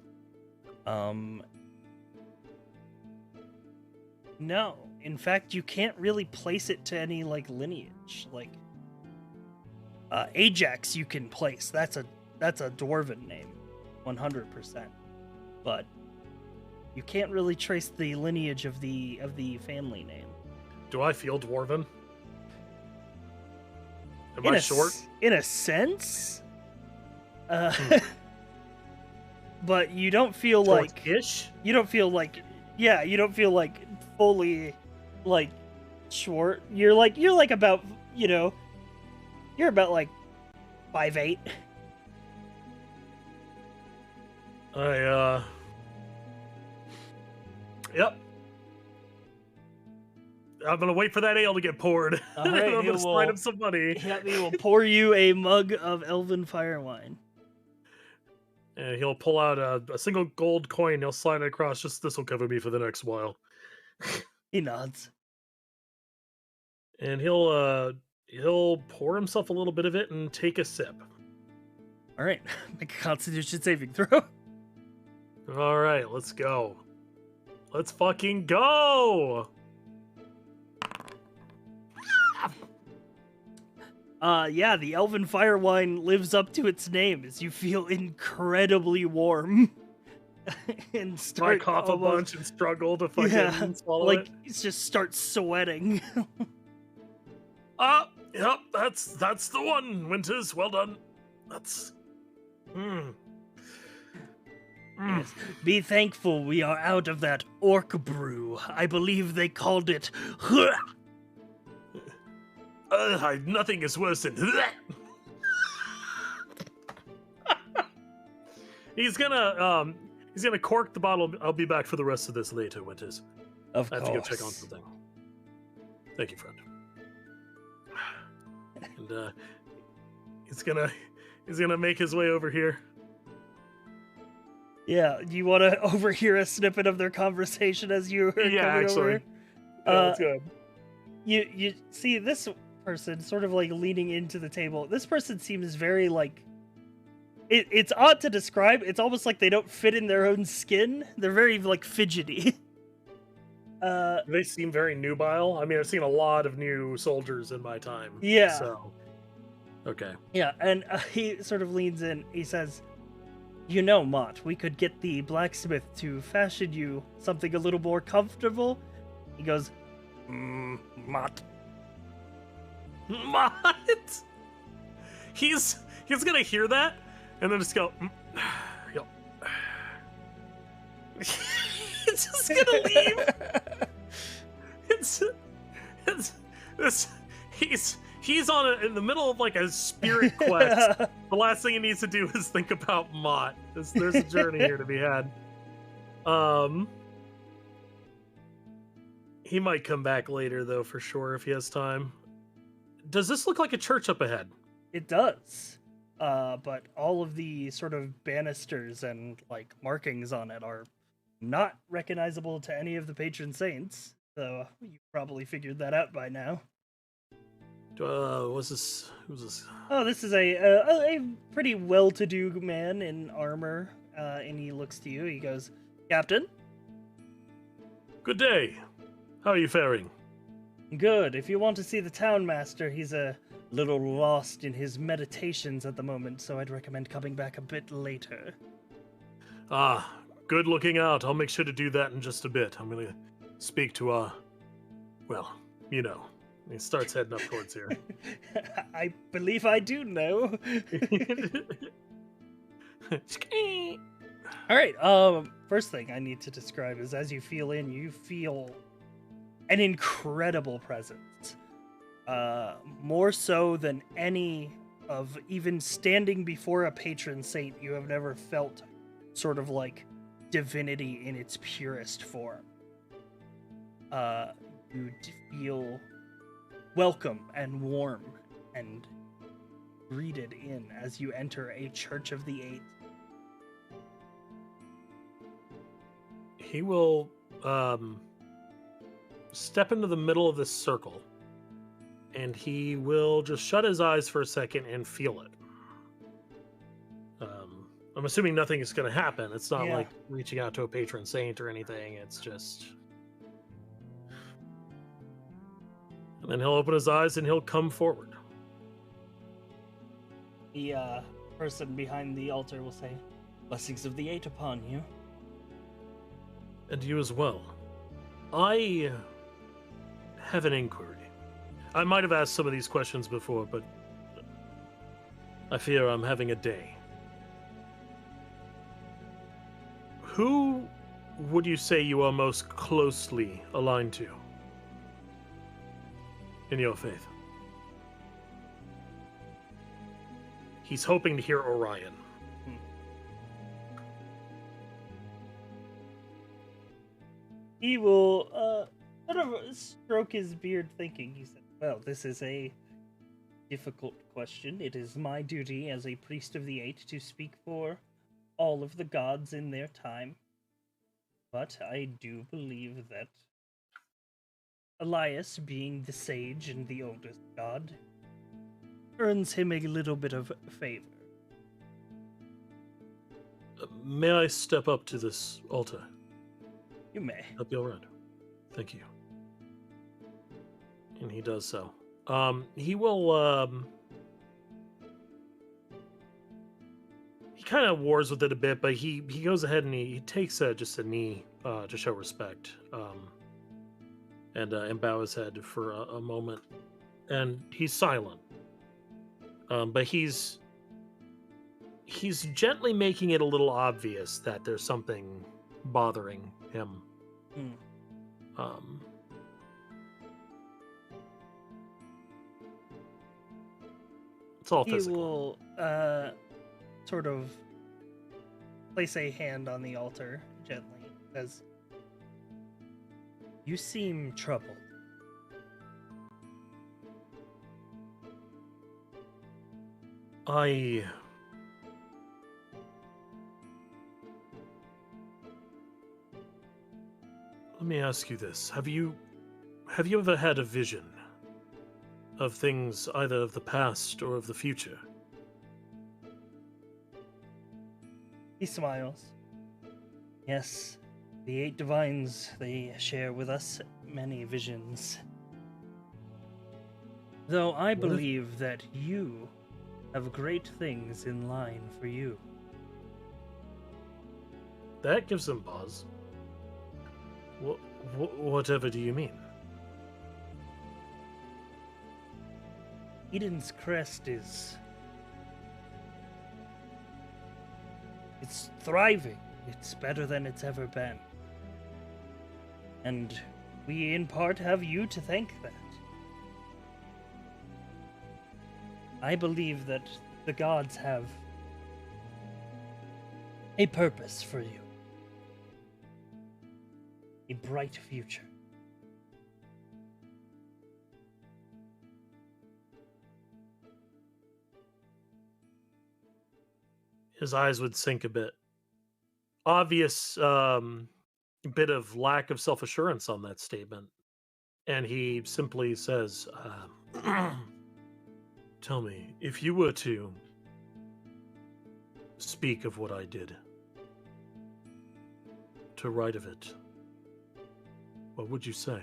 No. In fact, you can't really place it to any like lineage. Like Ajax, you can place. That's a dwarven name, 100%. But you can't really trace the lineage of the family name. Do I feel dwarven? Am I short? In a sense. But you don't feel like ish. You don't feel like you don't feel like fully like short. You're like about, you're about like 5'8". Yep. I'm gonna wait for that ale to get poured. All right, I'm gonna slide him some money. Yeah, he will pour you a mug of elven fire wine. And he'll pull out a single gold coin. He'll slide it across. Just this will cover me for the next while. He nods. And he'll pour himself a little bit of it and take a sip. All right, make a Constitution saving throw. All right, let's go. Let's fucking go. Yeah, the elven fire wine lives up to its name as you feel incredibly warm. And I cough a bunch and struggle to fucking swallow it. It just starts sweating. Yep, that's the one, Winters. Well done. That's Yes. Be thankful we are out of that orc brew. I believe they called it. Nothing is worse than. He's gonna cork the bottle. I'll be back for the rest of this later, Winters. Of I have course. to go check on something. Thank you, friend. And he's gonna make his way over here. Yeah, you want to overhear a snippet of their conversation as you are coming over? That's good. You see this person sort of like leaning into the table. This person seems very like it's odd to describe. It's almost like they don't fit in their own skin. They're very like fidgety. They seem very nubile. I mean, I've seen a lot of new soldiers in my time. Yeah. So, okay. Yeah, and he sort of leans in. He says, "You know, Mott, we could get the blacksmith to fashion you something a little more comfortable." He goes, Mott. What? He's gonna hear that and then just go. Yo. He's just gonna leave. He's in the middle of like a spirit quest. The last thing he needs to do is think about Mott. There's a journey here to be had. He might come back later though, for sure, if he has time. Does this look like a church up ahead? It does. But all of the sort of banisters and like markings on it are not recognizable to any of the patron saints. So you probably figured that out by now. Who's this? Oh, this is a pretty well-to-do man in armor, and he looks to you. He goes, "Captain." Good day. How are you faring? Good. If you want to see the town master, he's a little lost in his meditations at the moment, so I'd recommend coming back a bit later. Ah, good looking out. I'll make sure to do that in just a bit. I'm gonna speak to well, you know. He starts heading up towards here. I believe I do know. All right. First thing I need to describe is as you feel in, you feel an incredible presence. More so than any of even standing before a patron saint, you have never felt sort of like divinity in its purest form. You feel welcome and warm and greeted in as you enter a Church of the Eight. He will step into the middle of this circle, and he will just shut his eyes for a second and feel it. I'm assuming nothing is going to happen. It's not like reaching out to a patron saint or anything. It's just... And then he'll open his eyes and he'll come forward. The person behind the altar will say, "Blessings of the Eight upon you." And you as well. I have an inquiry. I might have asked some of these questions before, but I fear I'm having a day. Who would you say you are most closely aligned to in your faith? He's hoping to hear Orion. He will sort of stroke his beard thinking. He said, "Well, this is a difficult question. It is my duty as a priest of the Eight to speak for all of the gods in their time. But I do believe that Elias, being the sage and the oldest god, earns him a little bit of favor." May I step up to this altar? You may. That'll be all right. Thank you. And he does so. He will, he kind of wars with it a bit, but he goes ahead and he takes just a knee to show respect, and bow his head for a moment. And he's silent. But he's he's gently making it a little obvious that there's something bothering him. Um, it's all He physical. will sort of place a hand on the altar gently. Says, "You seem troubled." Let me ask you this. Have you ever had a vision of things either of the past or of the future? He smiles. Yes, the 8 divines, they share with us many visions. Though I believe that you have great things in line for you. That gives him pause. Whatever do you mean? Eden's crest is... it's thriving. It's better than it's ever been. And we in part have you to thank that. I believe that the gods have a purpose for you. A bright future. His eyes would sink a bit. Obvious bit of lack of self-assurance on that statement. And he simply says, tell me, if you were to speak of what I did, to write of it, what would you say?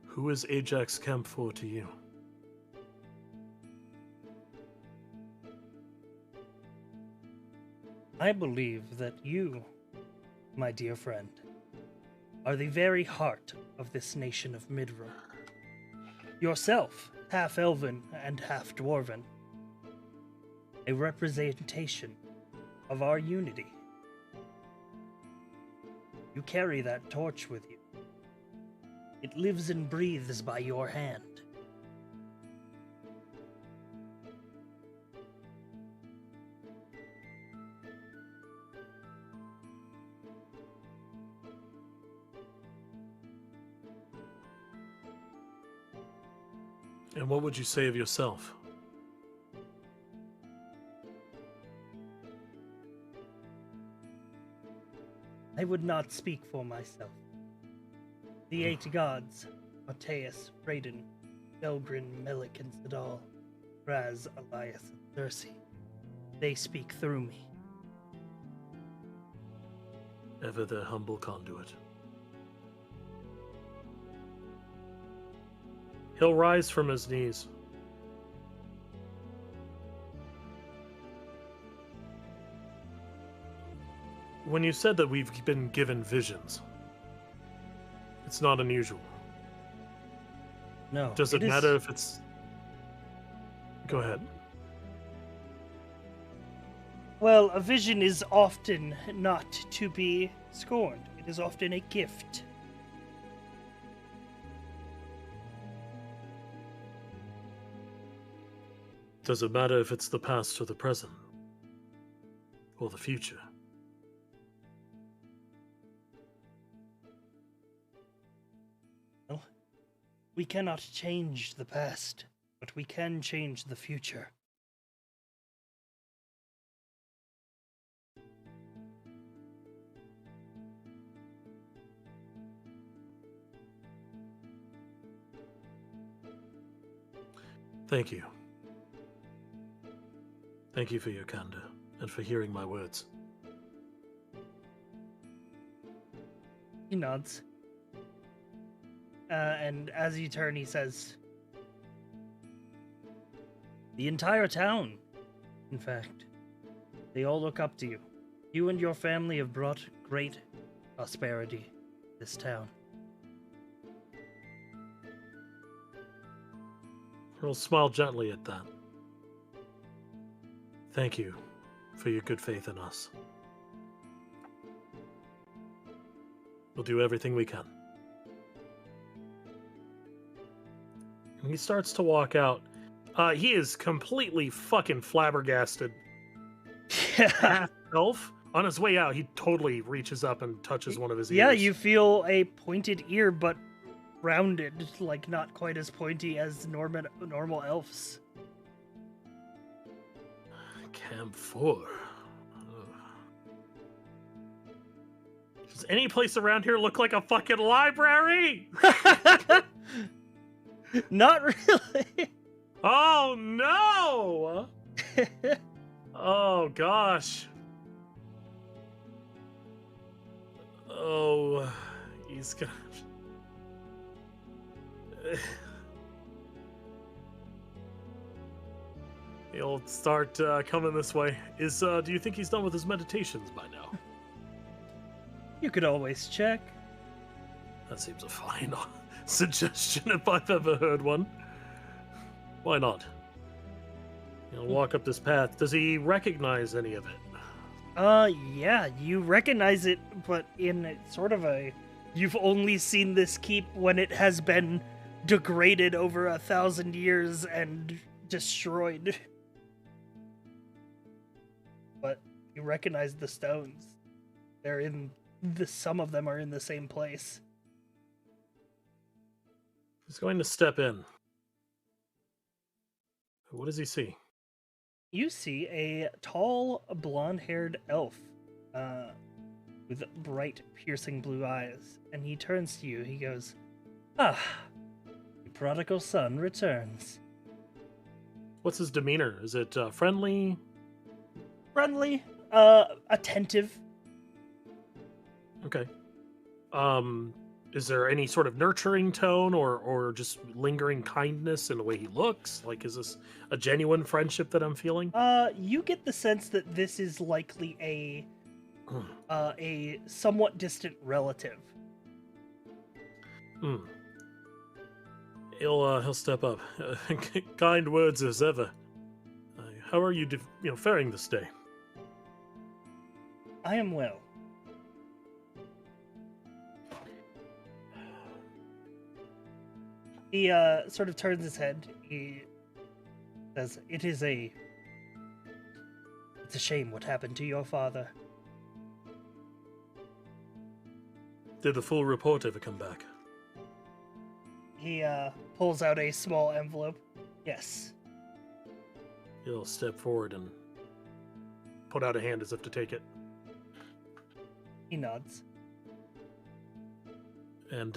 Who is Ajax Camphor to you? I believe that you, my dear friend, are the very heart of this nation of Midra. Yourself, half elven and half dwarven, a representation of our unity. You carry that torch with you. It lives and breathes by your hand. And what would you say of yourself? I would not speak for myself. The 8 gods, Mateus, Raiden, Belgrin, Melik, and Zadal, Raz, Elias, and Cersei, they speak through me. Ever their humble conduit. He'll rise from his knees. When you said that we've been given visions, it's not unusual. No. Does it matter if it's... Go ahead. Well, a vision is often not to be scorned. It is often a gift. Does it matter if it's the past or the present? Or the future? Well, we cannot change the past, but we can change the future. Thank you. Thank you for your candor, and for hearing my words. He nods. And as you turn, he says, the entire town, in fact, they all look up to you. You and your family have brought great prosperity to this town. He'll smile gently at that. Thank you for your good faith in us. We'll do everything we can. And he starts to walk out. He is completely fucking flabbergasted. Yeah. Half elf. On his way out, he totally reaches up and touches one of his ears. Yeah, you feel a pointed ear, but rounded, like not quite as pointy as normal elves. Camp 4. Does any place around here look like a fucking library? Not really. Oh no! Oh gosh. Oh, he's gonna. He'll start coming this way. Do you think he's done with his meditations by now? You could always check. That seems a fine suggestion if I've ever heard one. Why not? He'll walk up this path. Does he recognize any of it? Yeah, you recognize it, but in sort of a... You've only seen this keep when it has been degraded over 1,000 years and destroyed. But you recognize the stones. They're in... Some of them are in the same place. He's going to step in. What does he see? You see a tall, blonde-haired elf with bright, piercing blue eyes. And he turns to you. He goes, "Ah, the prodigal son returns." What's his demeanor? Is it friendly? Friendly, attentive. Okay. Is there any sort of nurturing tone or just lingering kindness in the way he looks? Like, is this a genuine friendship that I'm feeling? You get the sense that this is likely a somewhat distant relative. He'll step up. Kind words as ever. How are you, faring this day? I am well. He sort of turns his head. He says, It's a shame what happened to your father." Did the full report ever come back? He pulls out a small envelope. Yes. He'll step forward and put out a hand as if to take it. He nods. And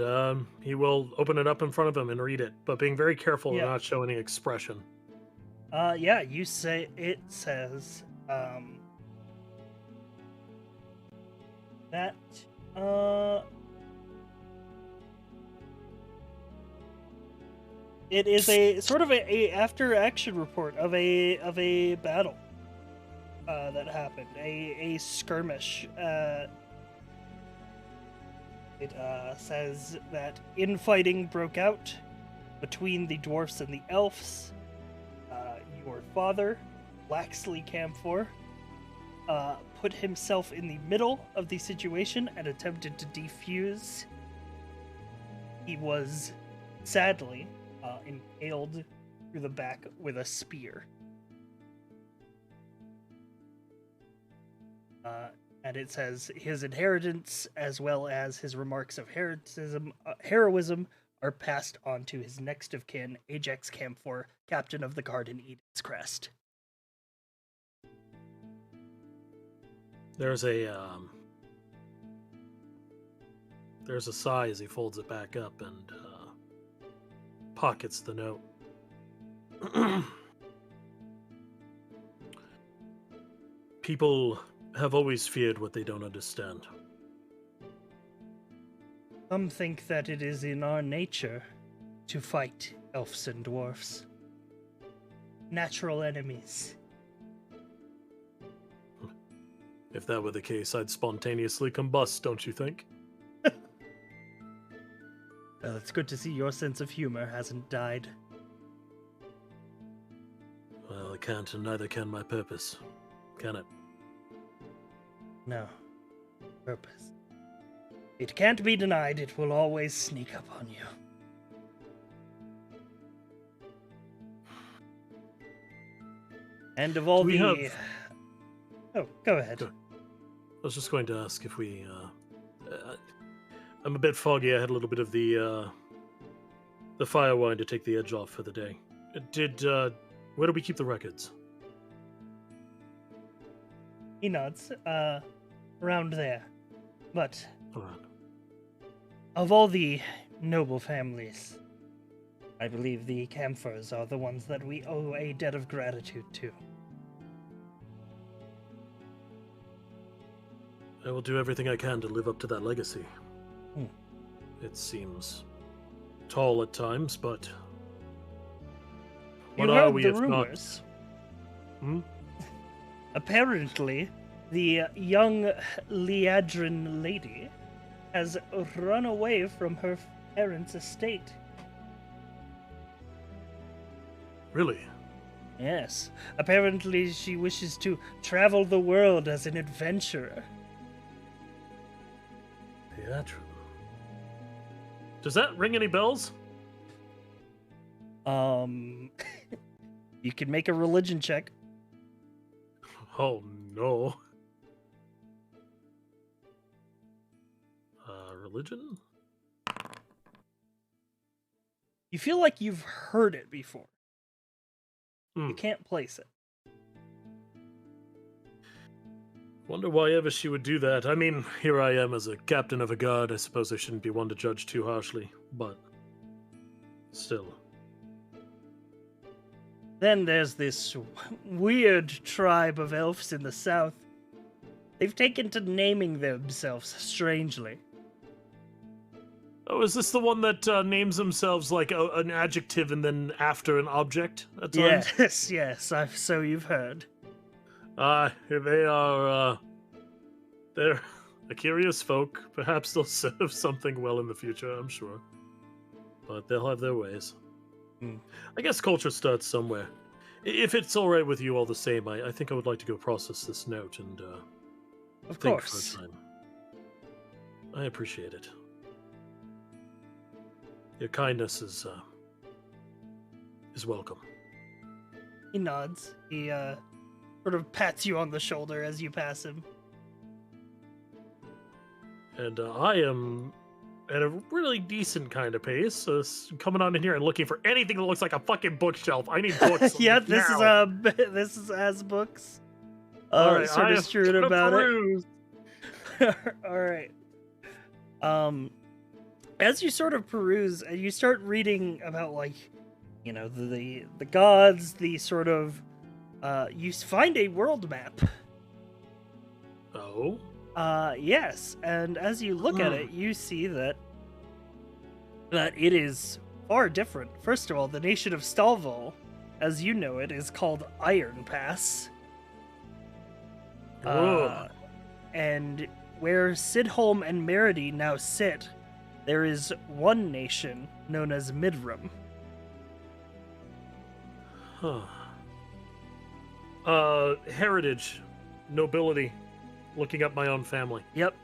he will open it up in front of him and read it, but being very careful to Yeah. not show any expression. Yeah, you say it says that it is a sort of a after action report of a battle that happened, a skirmish. It says that infighting broke out between the dwarfs and the elves. Your father, Laxley Camphor, put himself in the middle of the situation and attempted to defuse. He was sadly impaled through the back with a spear. And it says his inheritance, as well as his remarks of heroism, are passed on to his next of kin, Ajax Camphor, captain of the guard in Eden's Crest. There's a sigh as he folds it back up and pockets the note. People have always feared what they don't understand. Some think that it is in our nature to fight elves and dwarfs. Natural enemies. If that were the case, I'd spontaneously combust, don't you think? Well, it's good to see your sense of humor hasn't died. can't, and neither can my purpose. Can it? No. Purpose. It can't be denied. It will always sneak up on you. And of all Do we the... have- Oh, go ahead. Go. I was just going to ask if we... I'm a bit foggy. I had a little bit of the fire wine to take the edge off for the day. Where do we keep the records? He nods. Around there. But Alright. of all the noble families, I believe the Camphors are the ones that we owe a debt of gratitude to. I will do everything I can to live up to that legacy. Hmm. It seems tall at times, but You what are heard we the if not? rumors. Hmm? Apparently, the young Liadrin lady has run away from her parents' estate. Really? Yes. Apparently, she wishes to travel the world as an adventurer. Theatre. Does that ring any bells? You can make a religion check. Oh no. Religion? You feel like you've heard it before. Hmm. You can't place it. Wonder why ever she would do that. I mean, here I am as a captain of a guard. I suppose I shouldn't be one to judge too harshly, but still. Then there's this weird tribe of elves in the south. They've taken to naming themselves strangely. Oh, is this the one that names themselves like an adjective and then after an object at times? Yes, so you've heard. They are, they're a curious folk. Perhaps they'll serve something well in the future, I'm sure. But they'll have their ways. Hmm. I guess culture starts somewhere. If it's all right with you all the same, I think I would like to go process this note and Of think course. for a time. I appreciate it. Your kindness is welcome. He nods. He sort of pats you on the shoulder as you pass him. And I am at a really decent kind of pace, so coming on in here and looking for anything that looks like a fucking bookshelf. I need books. Yeah, this now. this is as books. All right, sort I of am stewed gonna about peruse. it. All right. As you sort of peruse, and you start reading about the gods, the sort of you find a world map. Oh, Yes, and as you look at it, you see that it is far different. First of all, the nation of Stalval, as you know it, is called Iron Pass. Whoa. And where Sidholm and Merity now sit, there is one nation known as Midram. Heritage, nobility. Looking up my own family. Yep.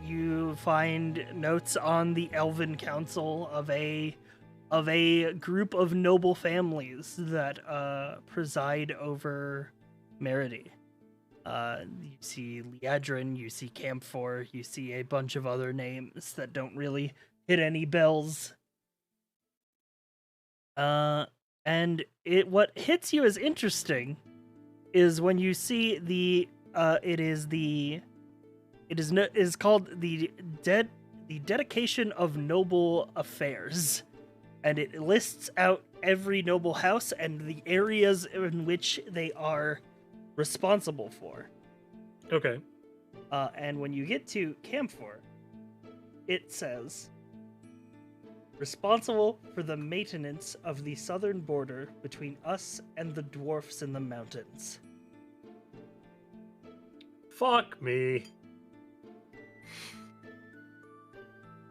You find notes on the Elven Council of a group of noble families that preside over Merity. You see Liadrin, you see Camphor, you see a bunch of other names that don't really hit any bells. And what hits you as interesting is when you see it is called the Dedication of Noble Affairs, and it lists out every noble house and the areas in which they are responsible for. Okay. And when you get to Camphor, it says, responsible for the maintenance of the southern border between us and the dwarfs in the mountains. Fuck me.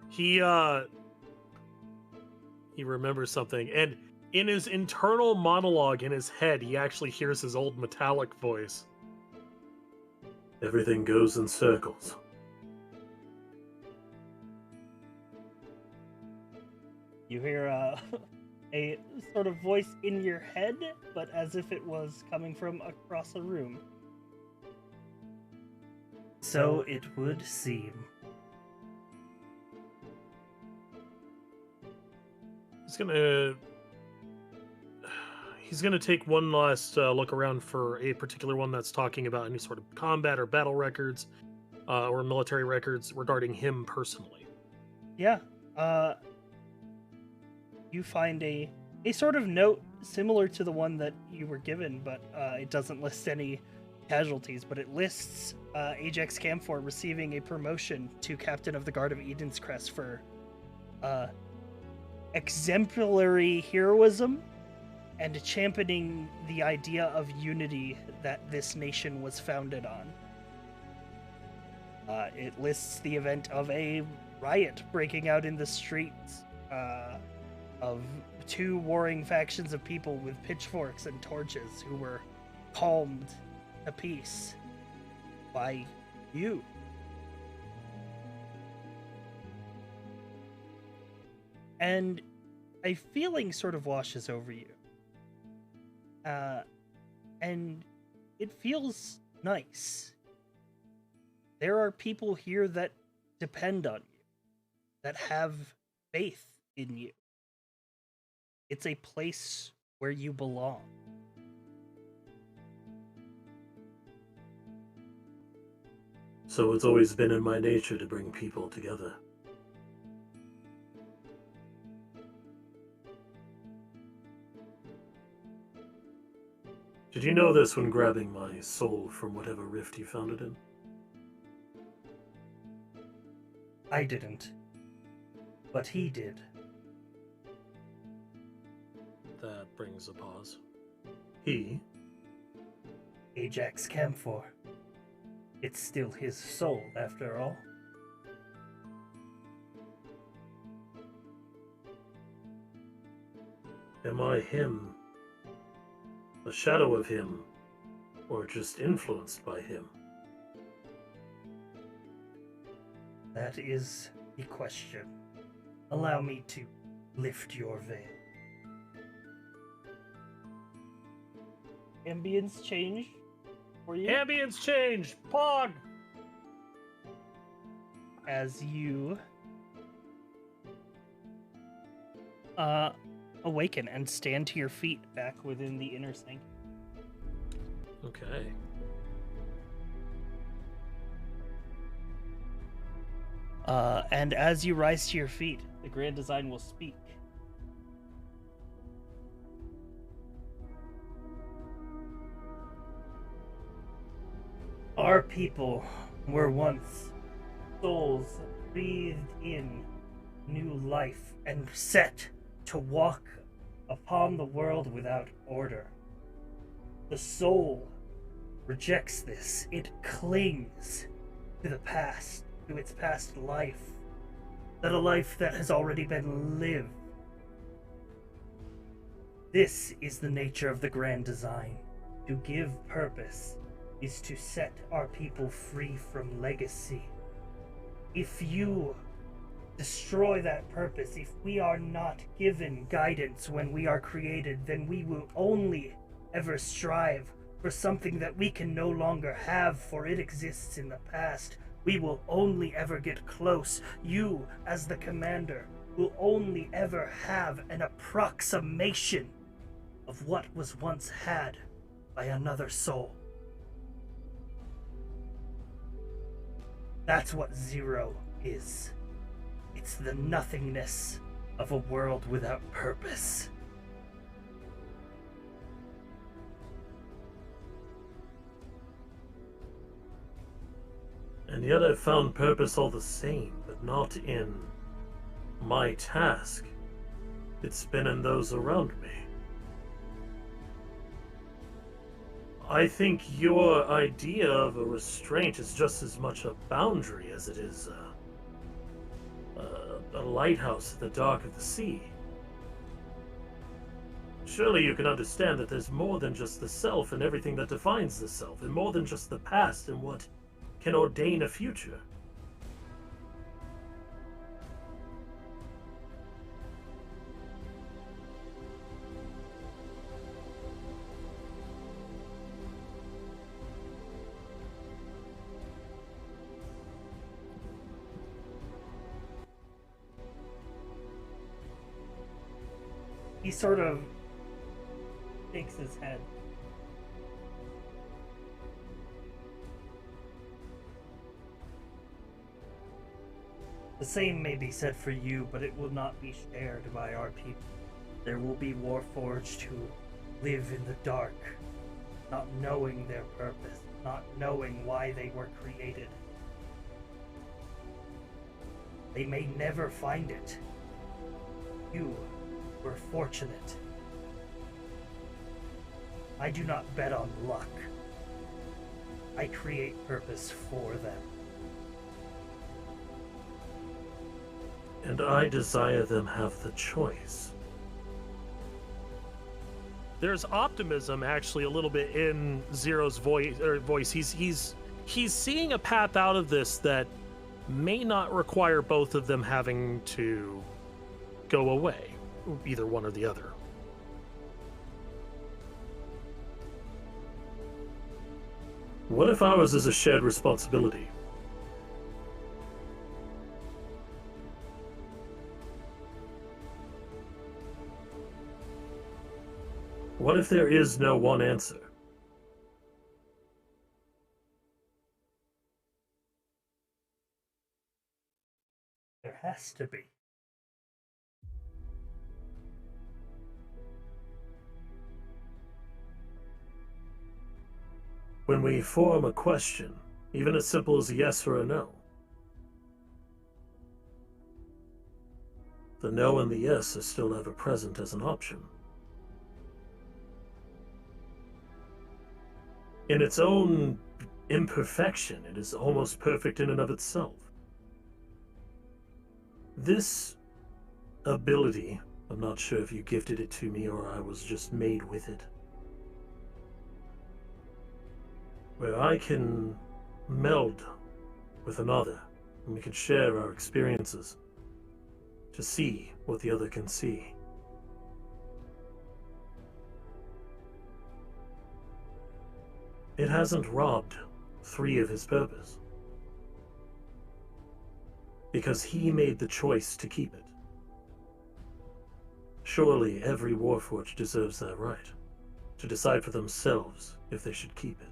He remembers something, and In his internal monologue in his head, he actually hears his old metallic voice. Everything goes in circles. You hear a sort of voice in your head, but as if it was coming from across a room. So it would seem. He's gonna take one last look around for a particular one that's talking about any sort of combat or battle records or military records regarding him personally. Yeah. You find a sort of note similar to the one that you were given, but it doesn't list any casualties, but it lists Ajax Camphor receiving a promotion to Captain of the Guard of Eden's Crest for exemplary heroism and championing the idea of unity that this nation was founded on. It lists the event of a riot breaking out in the streets of two warring factions of people with pitchforks and torches who were calmed to peace by you. And a feeling sort of washes over you. And it feels nice. There are people here that depend on you, that have faith in you. It's a place where you belong. So it's always been in my nature to bring people together. Did you know this when grabbing my soul from whatever rift you found it in? I didn't. But he did. That brings a pause. He? Ajax Camphor. It's still his soul, after all. Am I him? A shadow of him? Or just influenced by him? That is the question. Allow me to lift your veil. Ambience change for you? Ambience change! Pog! As you awaken and stand to your feet back within the inner sanctum. Okay. And as you rise to your feet, the Grand Design will speak. Our people were once souls breathed in new life and set to walk upon the world without order. The soul rejects this. It clings to the past, to its past life, that a life that has already been lived. This is the nature of the Grand Design. To give purpose is to set our people free from legacy. If you destroy that purpose, if we are not given guidance when we are created, then we will only ever strive for something that we can no longer have, for it exists in the past. We will only ever get close. You, as the commander, will only ever have an approximation of what was once had by another soul. That's what Zero is. It's the nothingness of a world without purpose. And yet I've found purpose all the same, but not in my task. It's been in those around me. I think your idea of a restraint is just as much a boundary as it is a lighthouse at the dock of the sea. Surely you can understand that there's more than just the self and everything that defines the self, and more than just the past and what can ordain a future. He sort of shakes his head. The same may be said for you, but it will not be shared by our people. There will be Warforged who live in the dark, not knowing their purpose, not knowing why they were created. They may never find it. You were fortunate. I do not bet on luck. I create purpose for them. And I desire them have the choice. There's optimism actually a little bit in Zero's voice. He's seeing a path out of this that may not require both of them having to go away, either one or the other. What if ours is a shared responsibility? What if there is no one answer? There has to be. When we form a question, even as simple as a yes or a no, the no and the yes are still ever present as an option. In its own imperfection, it is almost perfect in and of itself. This ability, I'm not sure if you gifted it to me or I was just made with it, where I can meld with another, and we can share our experiences to see what the other can see. It hasn't robbed 3 of his purpose, because he made the choice to keep it. Surely every Warforged deserves that right, to decide for themselves if they should keep it.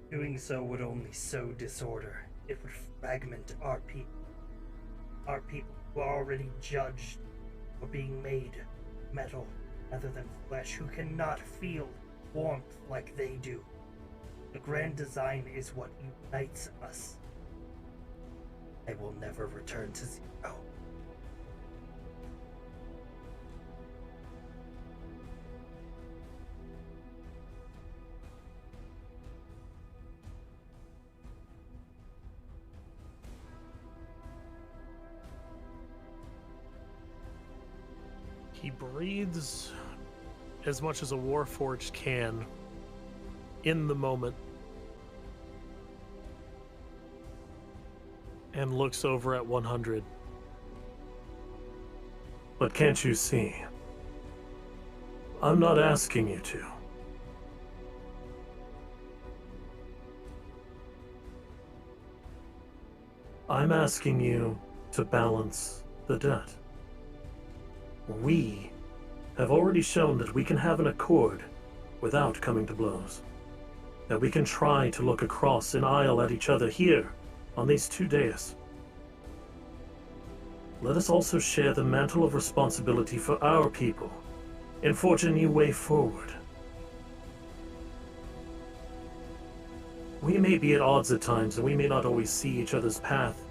Doing so would only sow disorder. It would fragment our people. Our people who are already judged for being made metal rather than flesh, who cannot feel warmth like they do. The grand design is what unites us. I will never return to Zero. He breathes as much as a Warforged can in the moment and looks over at 100. But can't you see? I'm not asking you to. I'm asking you to balance the debt. We have already shown that we can have an accord without coming to blows. That we can try to look across an aisle at each other here on these 2 days. Let us also share the mantle of responsibility for our people and forge a new way forward. We may be at odds at times, and we may not always see each other's path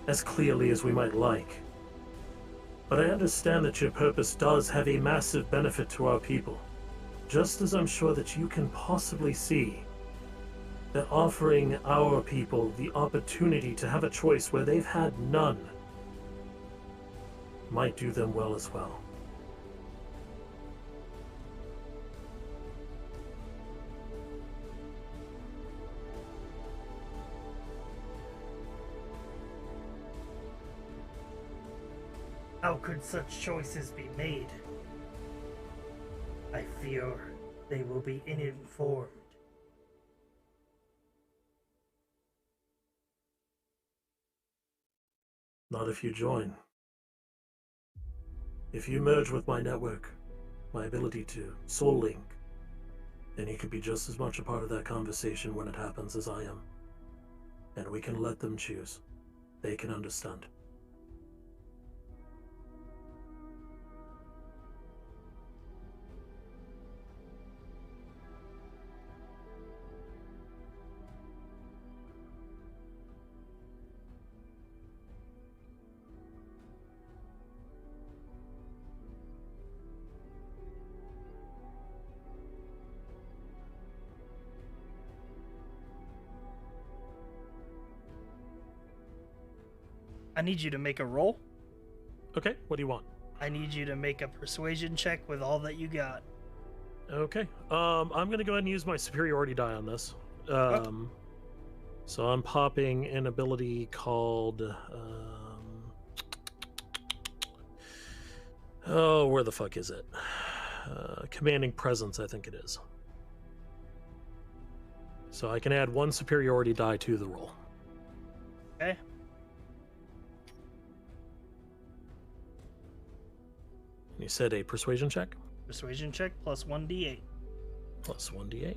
as clearly as we might like. But I understand that your purpose does have a massive benefit to our people, just as I'm sure that you can possibly see that offering our people the opportunity to have a choice where they've had none might do them well as well. How could such choices be made? I fear they will be uninformed. Not if you join. If you merge with my network, my ability to soul link, then you could be just as much a part of that conversation when it happens as I am. And we can let them choose. They can understand. I need you to make a roll. Okay, what do you want? I need you to make a persuasion check with all that you got. Okay. I'm gonna go ahead and use my superiority die on this. So I'm popping an ability called oh, where the fuck is it? Commanding Presence, I think it is. So I can add 1 superiority die to the roll. Okay. You said a persuasion check? Persuasion check plus 1d8. Plus 1d8.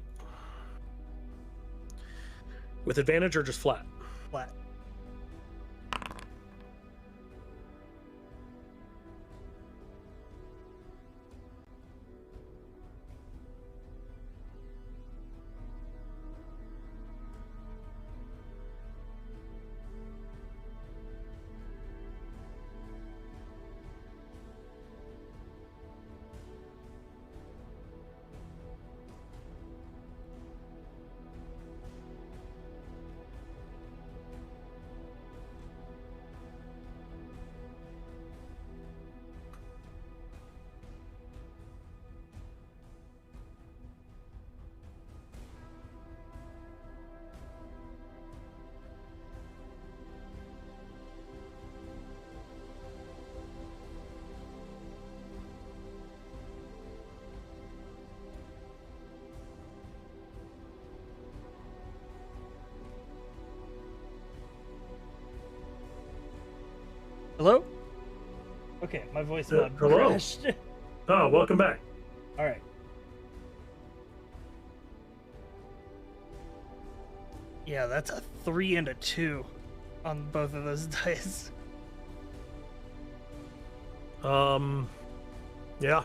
With advantage or just flat? Flat. Hello? Okay, my voice mod hello? crashed. Oh, welcome back. Alright. Yeah, that's a 3 and a 2 on both of those dice. Yeah.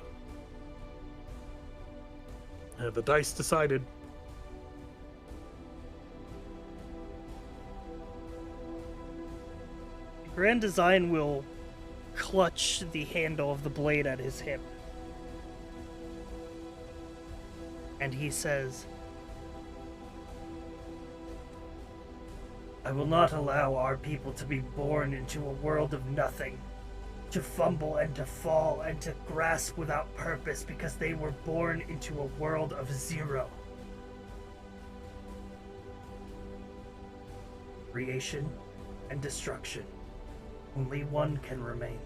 The dice decided. Grand Design will clutch the handle of the blade at his hip. And he says, I will not allow our people to be born into a world of nothing, to fumble and to fall and to grasp without purpose because they were born into a world of zero. Creation and destruction. Only one can remain.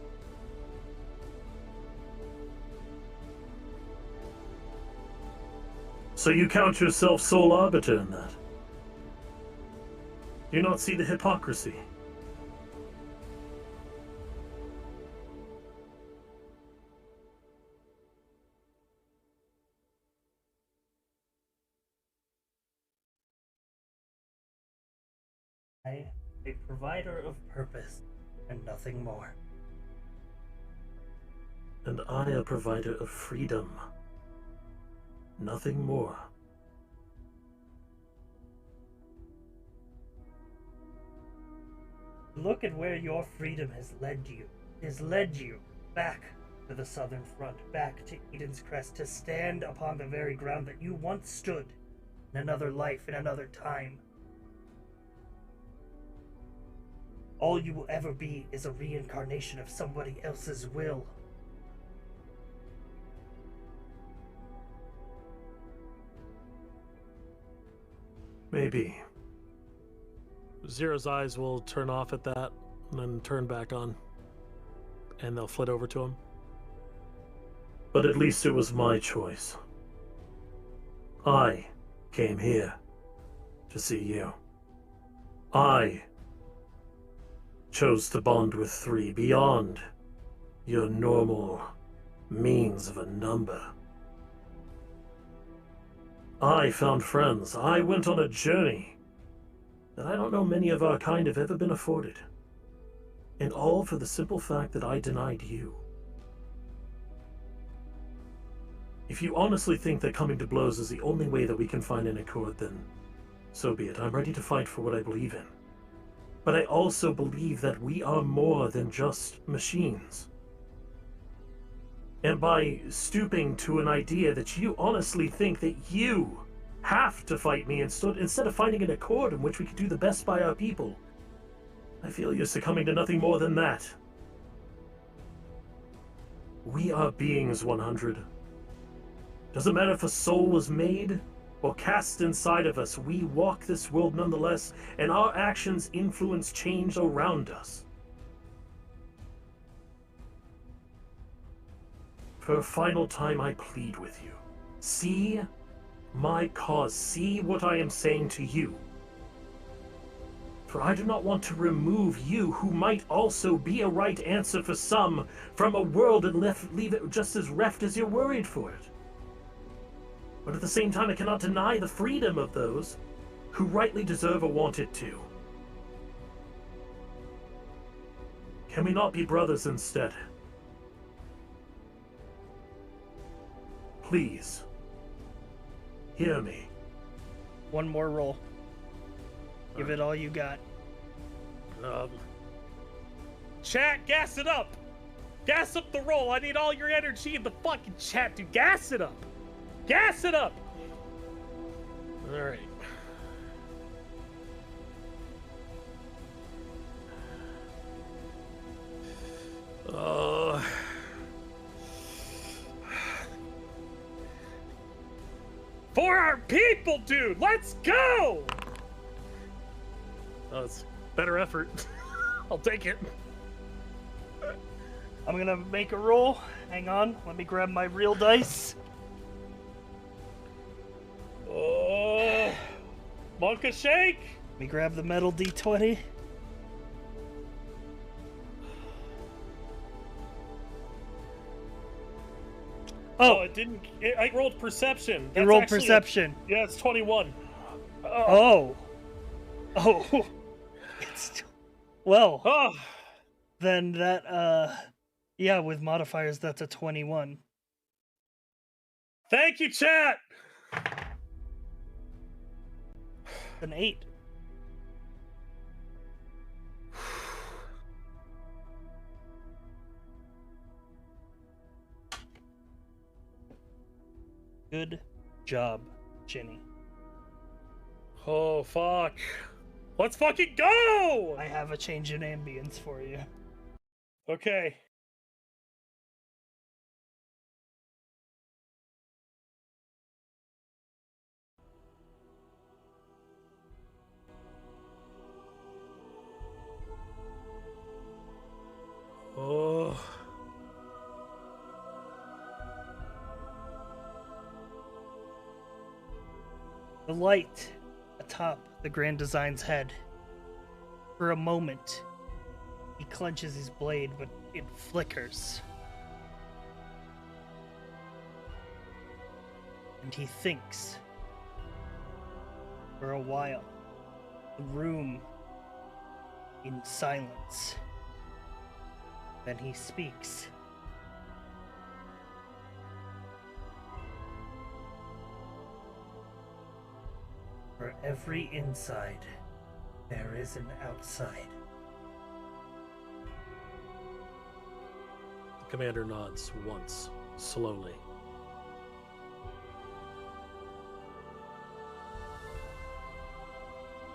So you count yourself sole arbiter in that? Do you not see the hypocrisy? I am a provider of purpose and nothing more. And I a provider of freedom. Nothing more. Look at where your freedom has led you. It has led you back to the Southern Front, back to Eden's Crest, to stand upon the very ground that you once stood in another life, in another time. All you will ever be is a reincarnation of somebody else's will. Maybe. Zero's eyes will turn off at that and then turn back on. And they'll flit over to him. But at least it was my choice. I came here to see you. I chose to bond with 3 beyond your normal means of a number. I found friends. I went on a journey that I don't know many of our kind have ever been afforded. And all for the simple fact that I denied you. If you honestly think that coming to blows is the only way that we can find an accord, then so be it. I'm ready to fight for what I believe in. But I also believe that we are more than just machines. And by stooping to an idea that you honestly think that you have to fight me instead of finding an accord in which we could do the best by our people, I feel you're succumbing to nothing more than that. We are beings, 100. Doesn't matter if a soul was made or cast inside of us, we walk this world nonetheless, and our actions influence change around us. For a final time, I plead with you. See my cause. See what I am saying to you. For I do not want to remove you, who might also be a right answer for some, from a world and leave it just as reft as you're worried for it. But at the same time, I cannot deny the freedom of those who rightly deserve or want it to. Can we not be brothers instead? Please, hear me. One more roll. Give it all you got. Chat, gas it up! Gas up the roll! I need all your energy in the fucking chat, dude. Gas it up! Gas it up! Alright. For our people, dude! Let's go! Oh, it's better effort. I'll take it. I'm gonna make a roll. Hang on, let me grab my real dice. Oh, Monka shake! Let me grab the metal D20. Oh, it didn't. I rolled perception. You rolled perception. Yeah, it's 21. Oh. It's well. Oh. Then that yeah, with modifiers that's a 21. Thank you, chat. An 8. Good job, Ginny. Oh, fuck. Let's fucking go! I have a change in ambience for you. Okay. Oh. The light atop the Grand Design's head. For a moment, he clenches his blade, but it flickers. And he thinks. For a while, the room in silence. Then he speaks. For every inside, there is an outside. Commander nods once, slowly.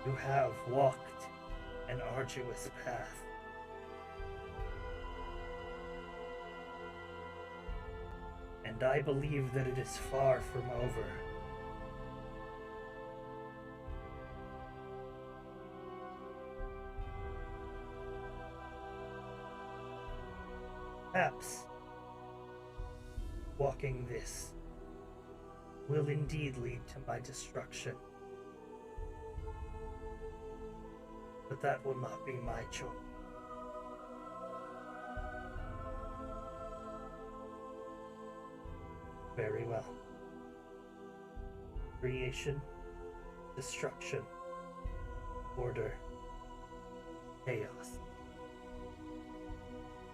You have walked an arduous path. And I believe that it is far from over. Perhaps walking this will indeed lead to my destruction. But that will not be my choice. Very well. Creation, destruction, order, chaos,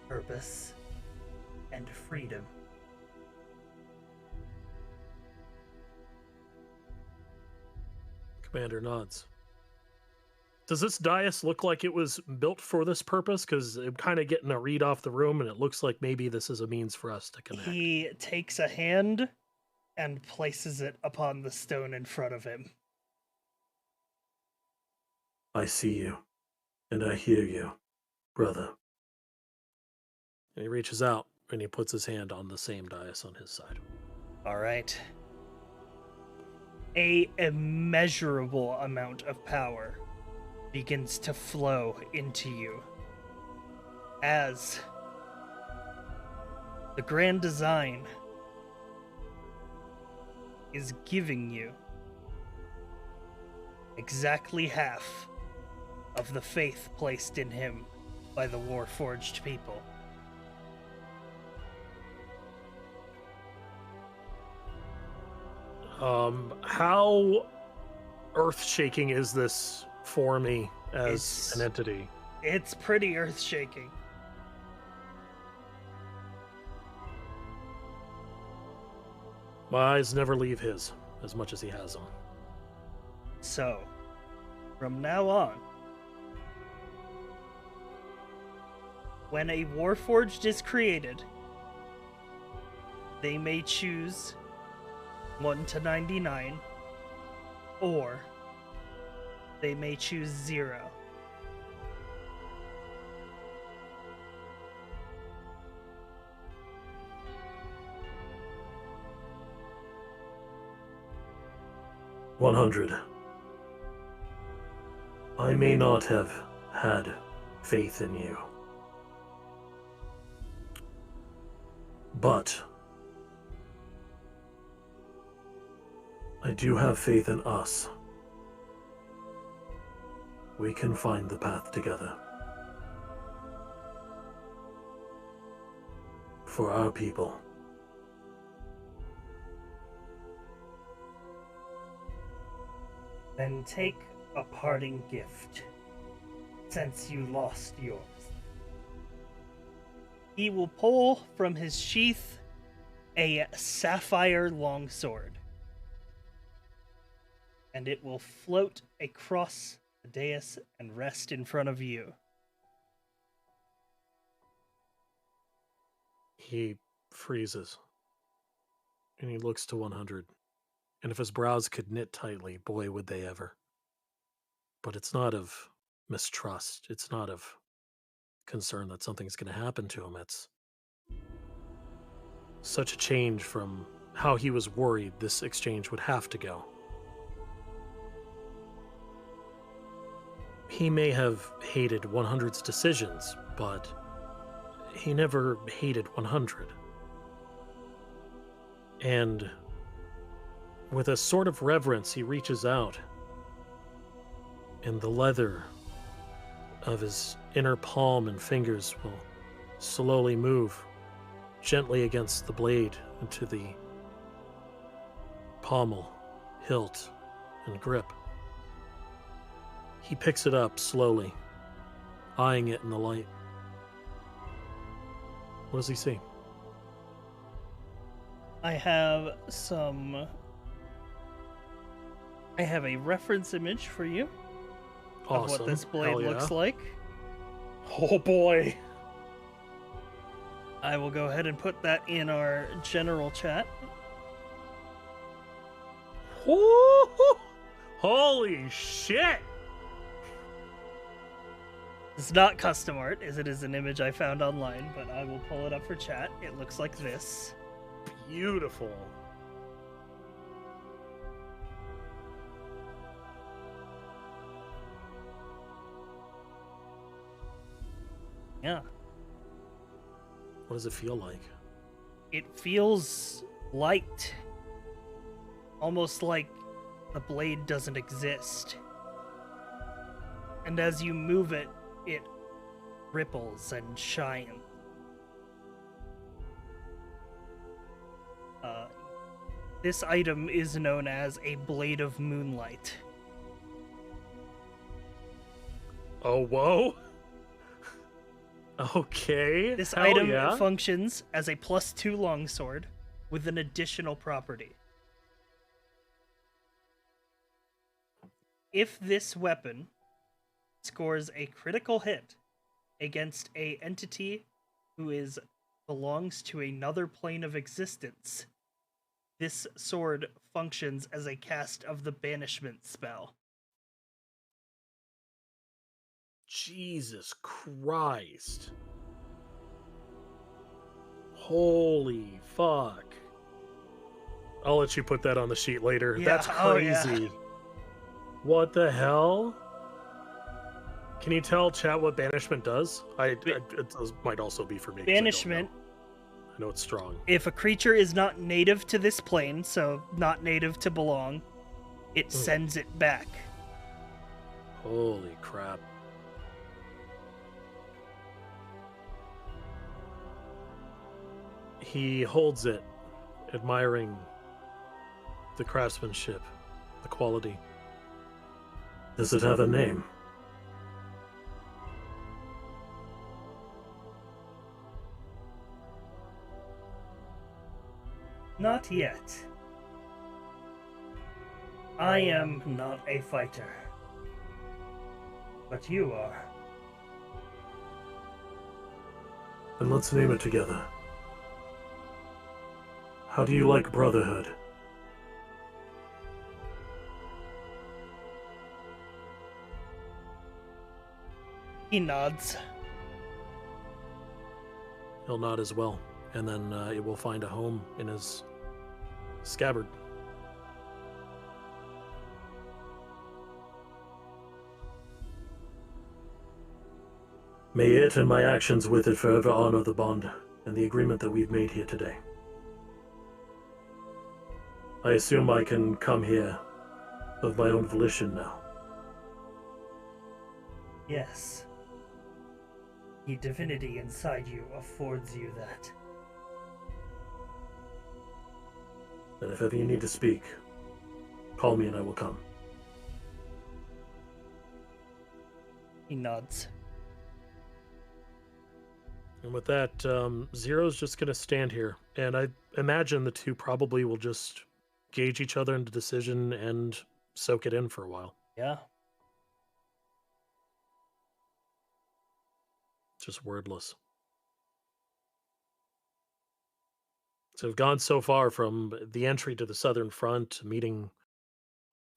purpose, and freedom. Commander nods. Does this dais look like it was built for this purpose? Because I'm kind of getting a read off the room, and it looks like maybe this is a means for us to connect. He takes a hand and places it upon the stone in front of him. I see you, and I hear you, brother. And he reaches out, and he puts his hand on the same dais on his side. All right. A immeasurable amount of power begins to flow into you as the grand design is giving you exactly half of the faith placed in him by the Warforged people. How earth-shaking is this for me as an entity? It's pretty earth-shaking. My eyes never leave his, as much as he has them. So, from now on, when a Warforged is created, they may choose 1 to 99, or they may choose 0. $100. I may not have had faith in you, but I do have faith in us. We can find the path together. For our people. Then take a parting gift, since you lost yours. He will pull from his sheath a sapphire longsword, and it will float across the dais and rest in front of you. He freezes, and he looks to 100. And if his brows could knit tightly, boy, would they ever. But it's not of mistrust. It's not of concern that something's going to happen to him. It's such a change from how he was worried this exchange would have to go. He may have hated 100's decisions, but he never hated 100. And with a sort of reverence, he reaches out, and the leather of his inner palm and fingers will slowly move gently against the blade into the pommel, hilt, and grip. He picks it up slowly, eyeing it in the light. What does he see? I have a reference image for you of Awesome. what this blade Hell yeah. looks like. Oh boy. I will go ahead and put that in our general chat. Woo-hoo! Holy shit! It's not custom art, as it is an image I found online, but I will pull it up for chat. It looks like this. Beautiful. Yeah. What does it feel like? It feels light. Almost like the blade doesn't exist. And as you move it, it ripples and shines. This item is known as a Blade of Moonlight. Oh, whoa. Okay. This hell item yeah. functions as a +2 longsword with an additional property. If this weapon scores a critical hit against a entity who belongs to another plane of existence, this sword functions as a cast of the banishment spell. Jesus Christ. Holy fuck. I'll let you put that on the sheet later. Yeah, That's oh, yeah. crazy. What the hell? Can you tell chat what banishment does? It might also be for me. 'Cause Banishment, I know it's strong. if a creature is not native to this plane, so not native to Behlonn, it sends it back. Holy crap. He holds it, admiring the craftsmanship, the quality. Does it have a name? Not yet. I am not a fighter. But you are. Then let's name it together. How do you like Brotherhood? He nods. He'll nod as well, and then it will find a home in his scabbard. May it and my actions with it forever honor the bond and the agreement that we've made here today. I assume I can come here of my own volition now. Yes. The divinity inside you affords you that. And if ever you need to speak, call me and I will come. He nods. And with that, Zero's just going to stand here. And I imagine the two probably will just gauge each other into decision and soak it in for a while. Yeah. Just wordless. So we've gone so far from the entry to the southern front, meeting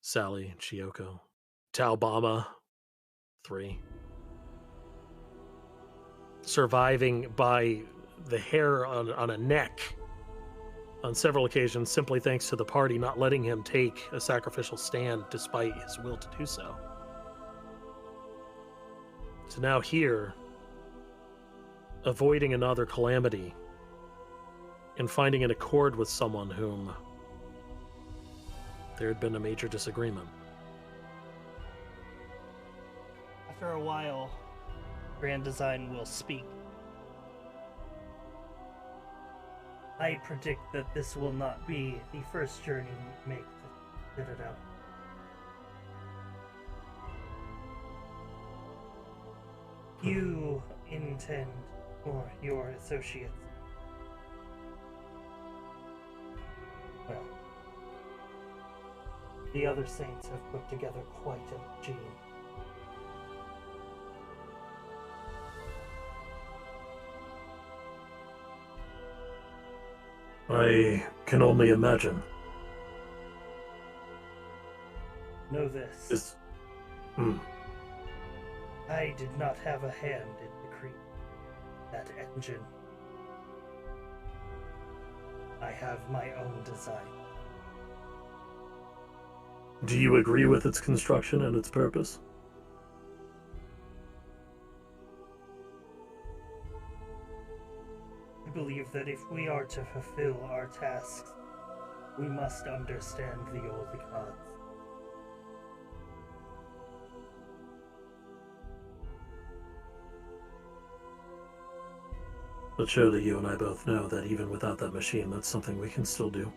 Sally and Chioko, Taubama, 3. Surviving by the hair on a neck on several occasions, simply thanks to the party not letting him take a sacrificial stand despite his will to do so. So now here, avoiding another calamity and finding an accord with someone whom there had been a major disagreement. After a while, Grand Design will speak. I predict that this will not be the first journey you make to get it out. You intend for your associates. Well, the other saints have put together quite a machine. I can only imagine. Know this. Is I did not have a hand in the creation of that engine. I have my own design. Do you agree with its construction and its purpose? I believe that if we are to fulfill our tasks, we must understand the old gods. But surely you and I both know that even without that machine, that's something we can still do.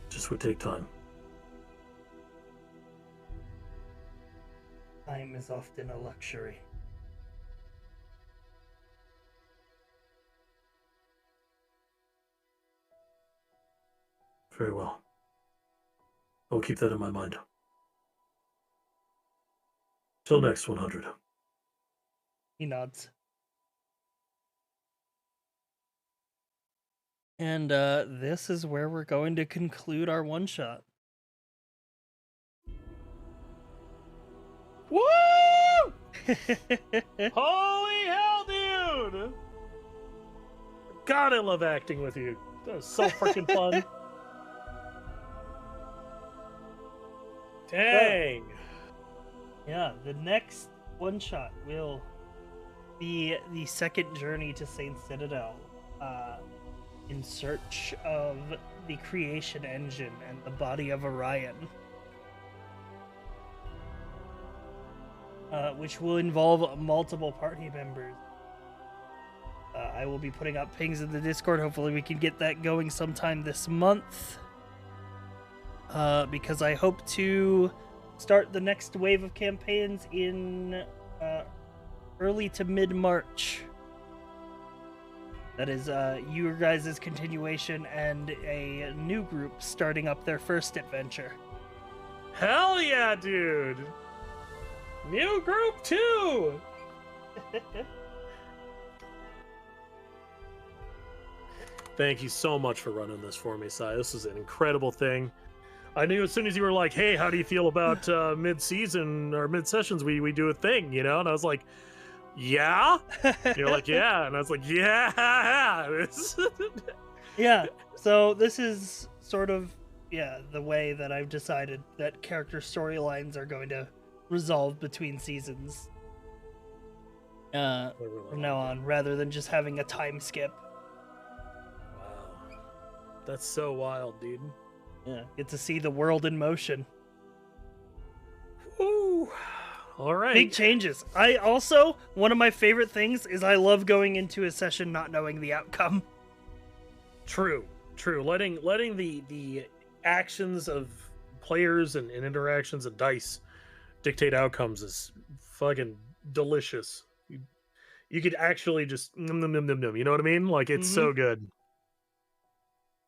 Just would take time. Time is often a luxury. Very well. I'll keep that in my mind. Till next 100. He nods. And this is where we're going to conclude our one-shot. Woo! Holy hell, dude! God, I love acting with you. That was so freaking fun. Dang. Yeah, the next one-shot will be the second journey to Saint Citadel, in search of the creation engine and the body of Orion. Which will involve multiple party members. I will be putting up pings in the Discord. Hopefully we can get that going sometime this month. Because I hope to start the next wave of campaigns in early to mid-March. That is your guys' continuation and a new group starting up their first adventure. Hell yeah, dude! New group too! Thank you so much for running this for me, Sai. This is an incredible thing. I knew as soon as you were like, hey, how do you feel about mid-season or mid-sessions we do a thing, you know? And I was like, yeah? You're like, yeah. And I was like, yeah! Yeah, so this is sort of, the way that I've decided that character storylines are going to resolve between seasons. From now on, rather than just having a time skip. Wow. That's so wild, dude. Yeah, get to see the world in motion. Woo! All right. Big changes. I also, one of my favorite things is I love going into a session not knowing the outcome. True. Letting the actions of players and interactions and dice dictate outcomes is fucking delicious. You could actually just num, num, num, num, num, you know what I mean? Like, it's so good.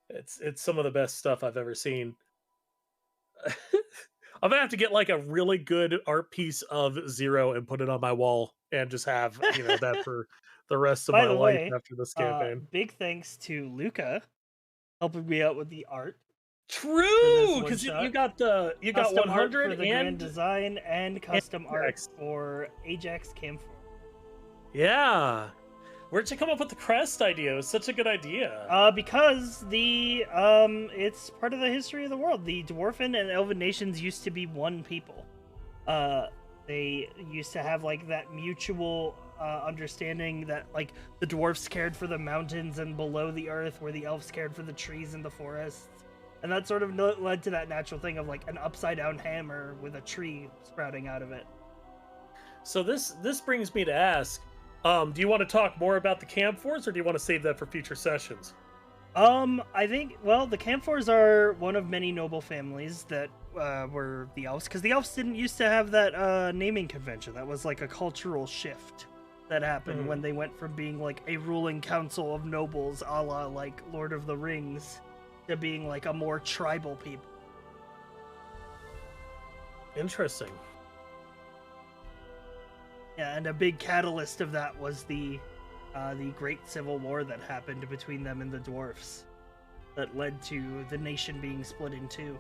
It's some of the best stuff I've ever seen. I'm gonna have to get like a really good art piece of Zero and put it on my wall and just have that for the rest of By my the life way, after this campaign. big thanks to Luca helping me out with the art. True, because you got Custom 100 art for the and grand design and custom art Ajax. for Ajax Camphor. Yeah. Where'd you come up with the crest idea? It was such a good idea. Because it's part of the history of the world. The Dwarven and Elven nations used to be one people. They used to have like that mutual understanding that like the dwarfs cared for the mountains and below the earth, where the elves cared for the trees and the forests. And that sort of led to that natural thing of like an upside down hammer with a tree sprouting out of it. So this brings me to ask, do you want to talk more about the Camphors, or do you want to save that for future sessions? I think, well, the Camphors are one of many noble families that were the elves, because the elves didn't used to have that naming convention. That was like a cultural shift that happened when they went from being like a ruling council of nobles, a la like Lord of the Rings, to being like a more tribal people. Interesting. Yeah, and a big catalyst of that was the the great civil war that happened between them and the dwarfs that led to the nation being split in two.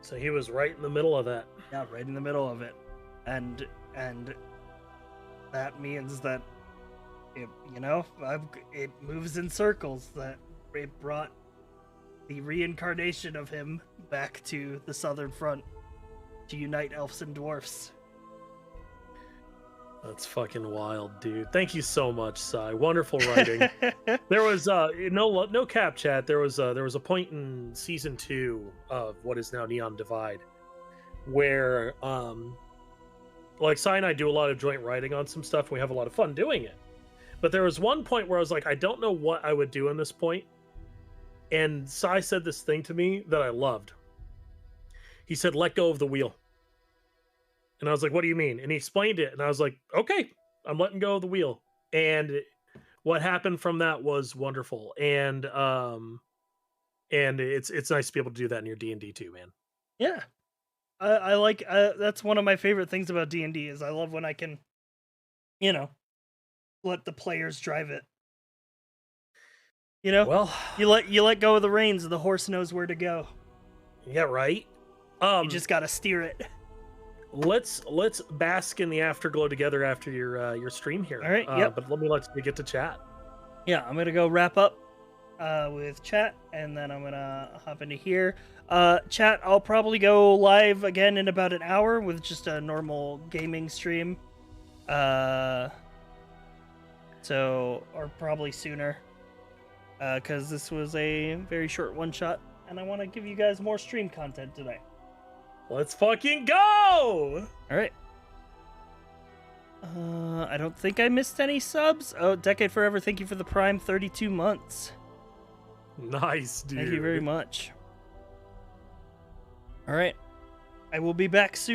So he was right in the middle of that. Yeah, right in the middle of it. And that means that it moves in circles, that it brought the reincarnation of him back to the Southern Front to unite elves and dwarfs. That's fucking wild, dude. Thank you so much, Sai. Wonderful writing. There was no cap chat. There was a point in season 2 of what is now Neon Divide where like Sai and I do a lot of joint writing on some stuff and we have a lot of fun doing it. But there was one point where I was like, I don't know what I would do in this point. And Sai said this thing to me that I loved. He said, let go of the wheel. And I was like, what do you mean? And he explained it. And I was like, okay, I'm letting go of the wheel. And what happened from that was wonderful. And it's nice to be able to do that in your D&D too, man. Yeah. I like, that's one of my favorite things about D&D is I love when I can, let the players drive it. Well, you let go of the reins and the horse knows where to go. Yeah, right. You just got to steer it. Let's bask in the afterglow together after your stream here. All right. Yep. But let me let you get to chat. Yeah, I'm gonna go wrap up with chat, and then I'm gonna hop into here. Chat, I'll probably go live again in about an hour with just a normal gaming stream. Or probably sooner, because this was a very short one shot, and I want to give you guys more stream content today. Let's fucking go! All right. I don't think I missed any subs. Oh, Decade Forever, thank you for the Prime 32 months. Nice, dude. Thank you very much. All right. I will be back soon.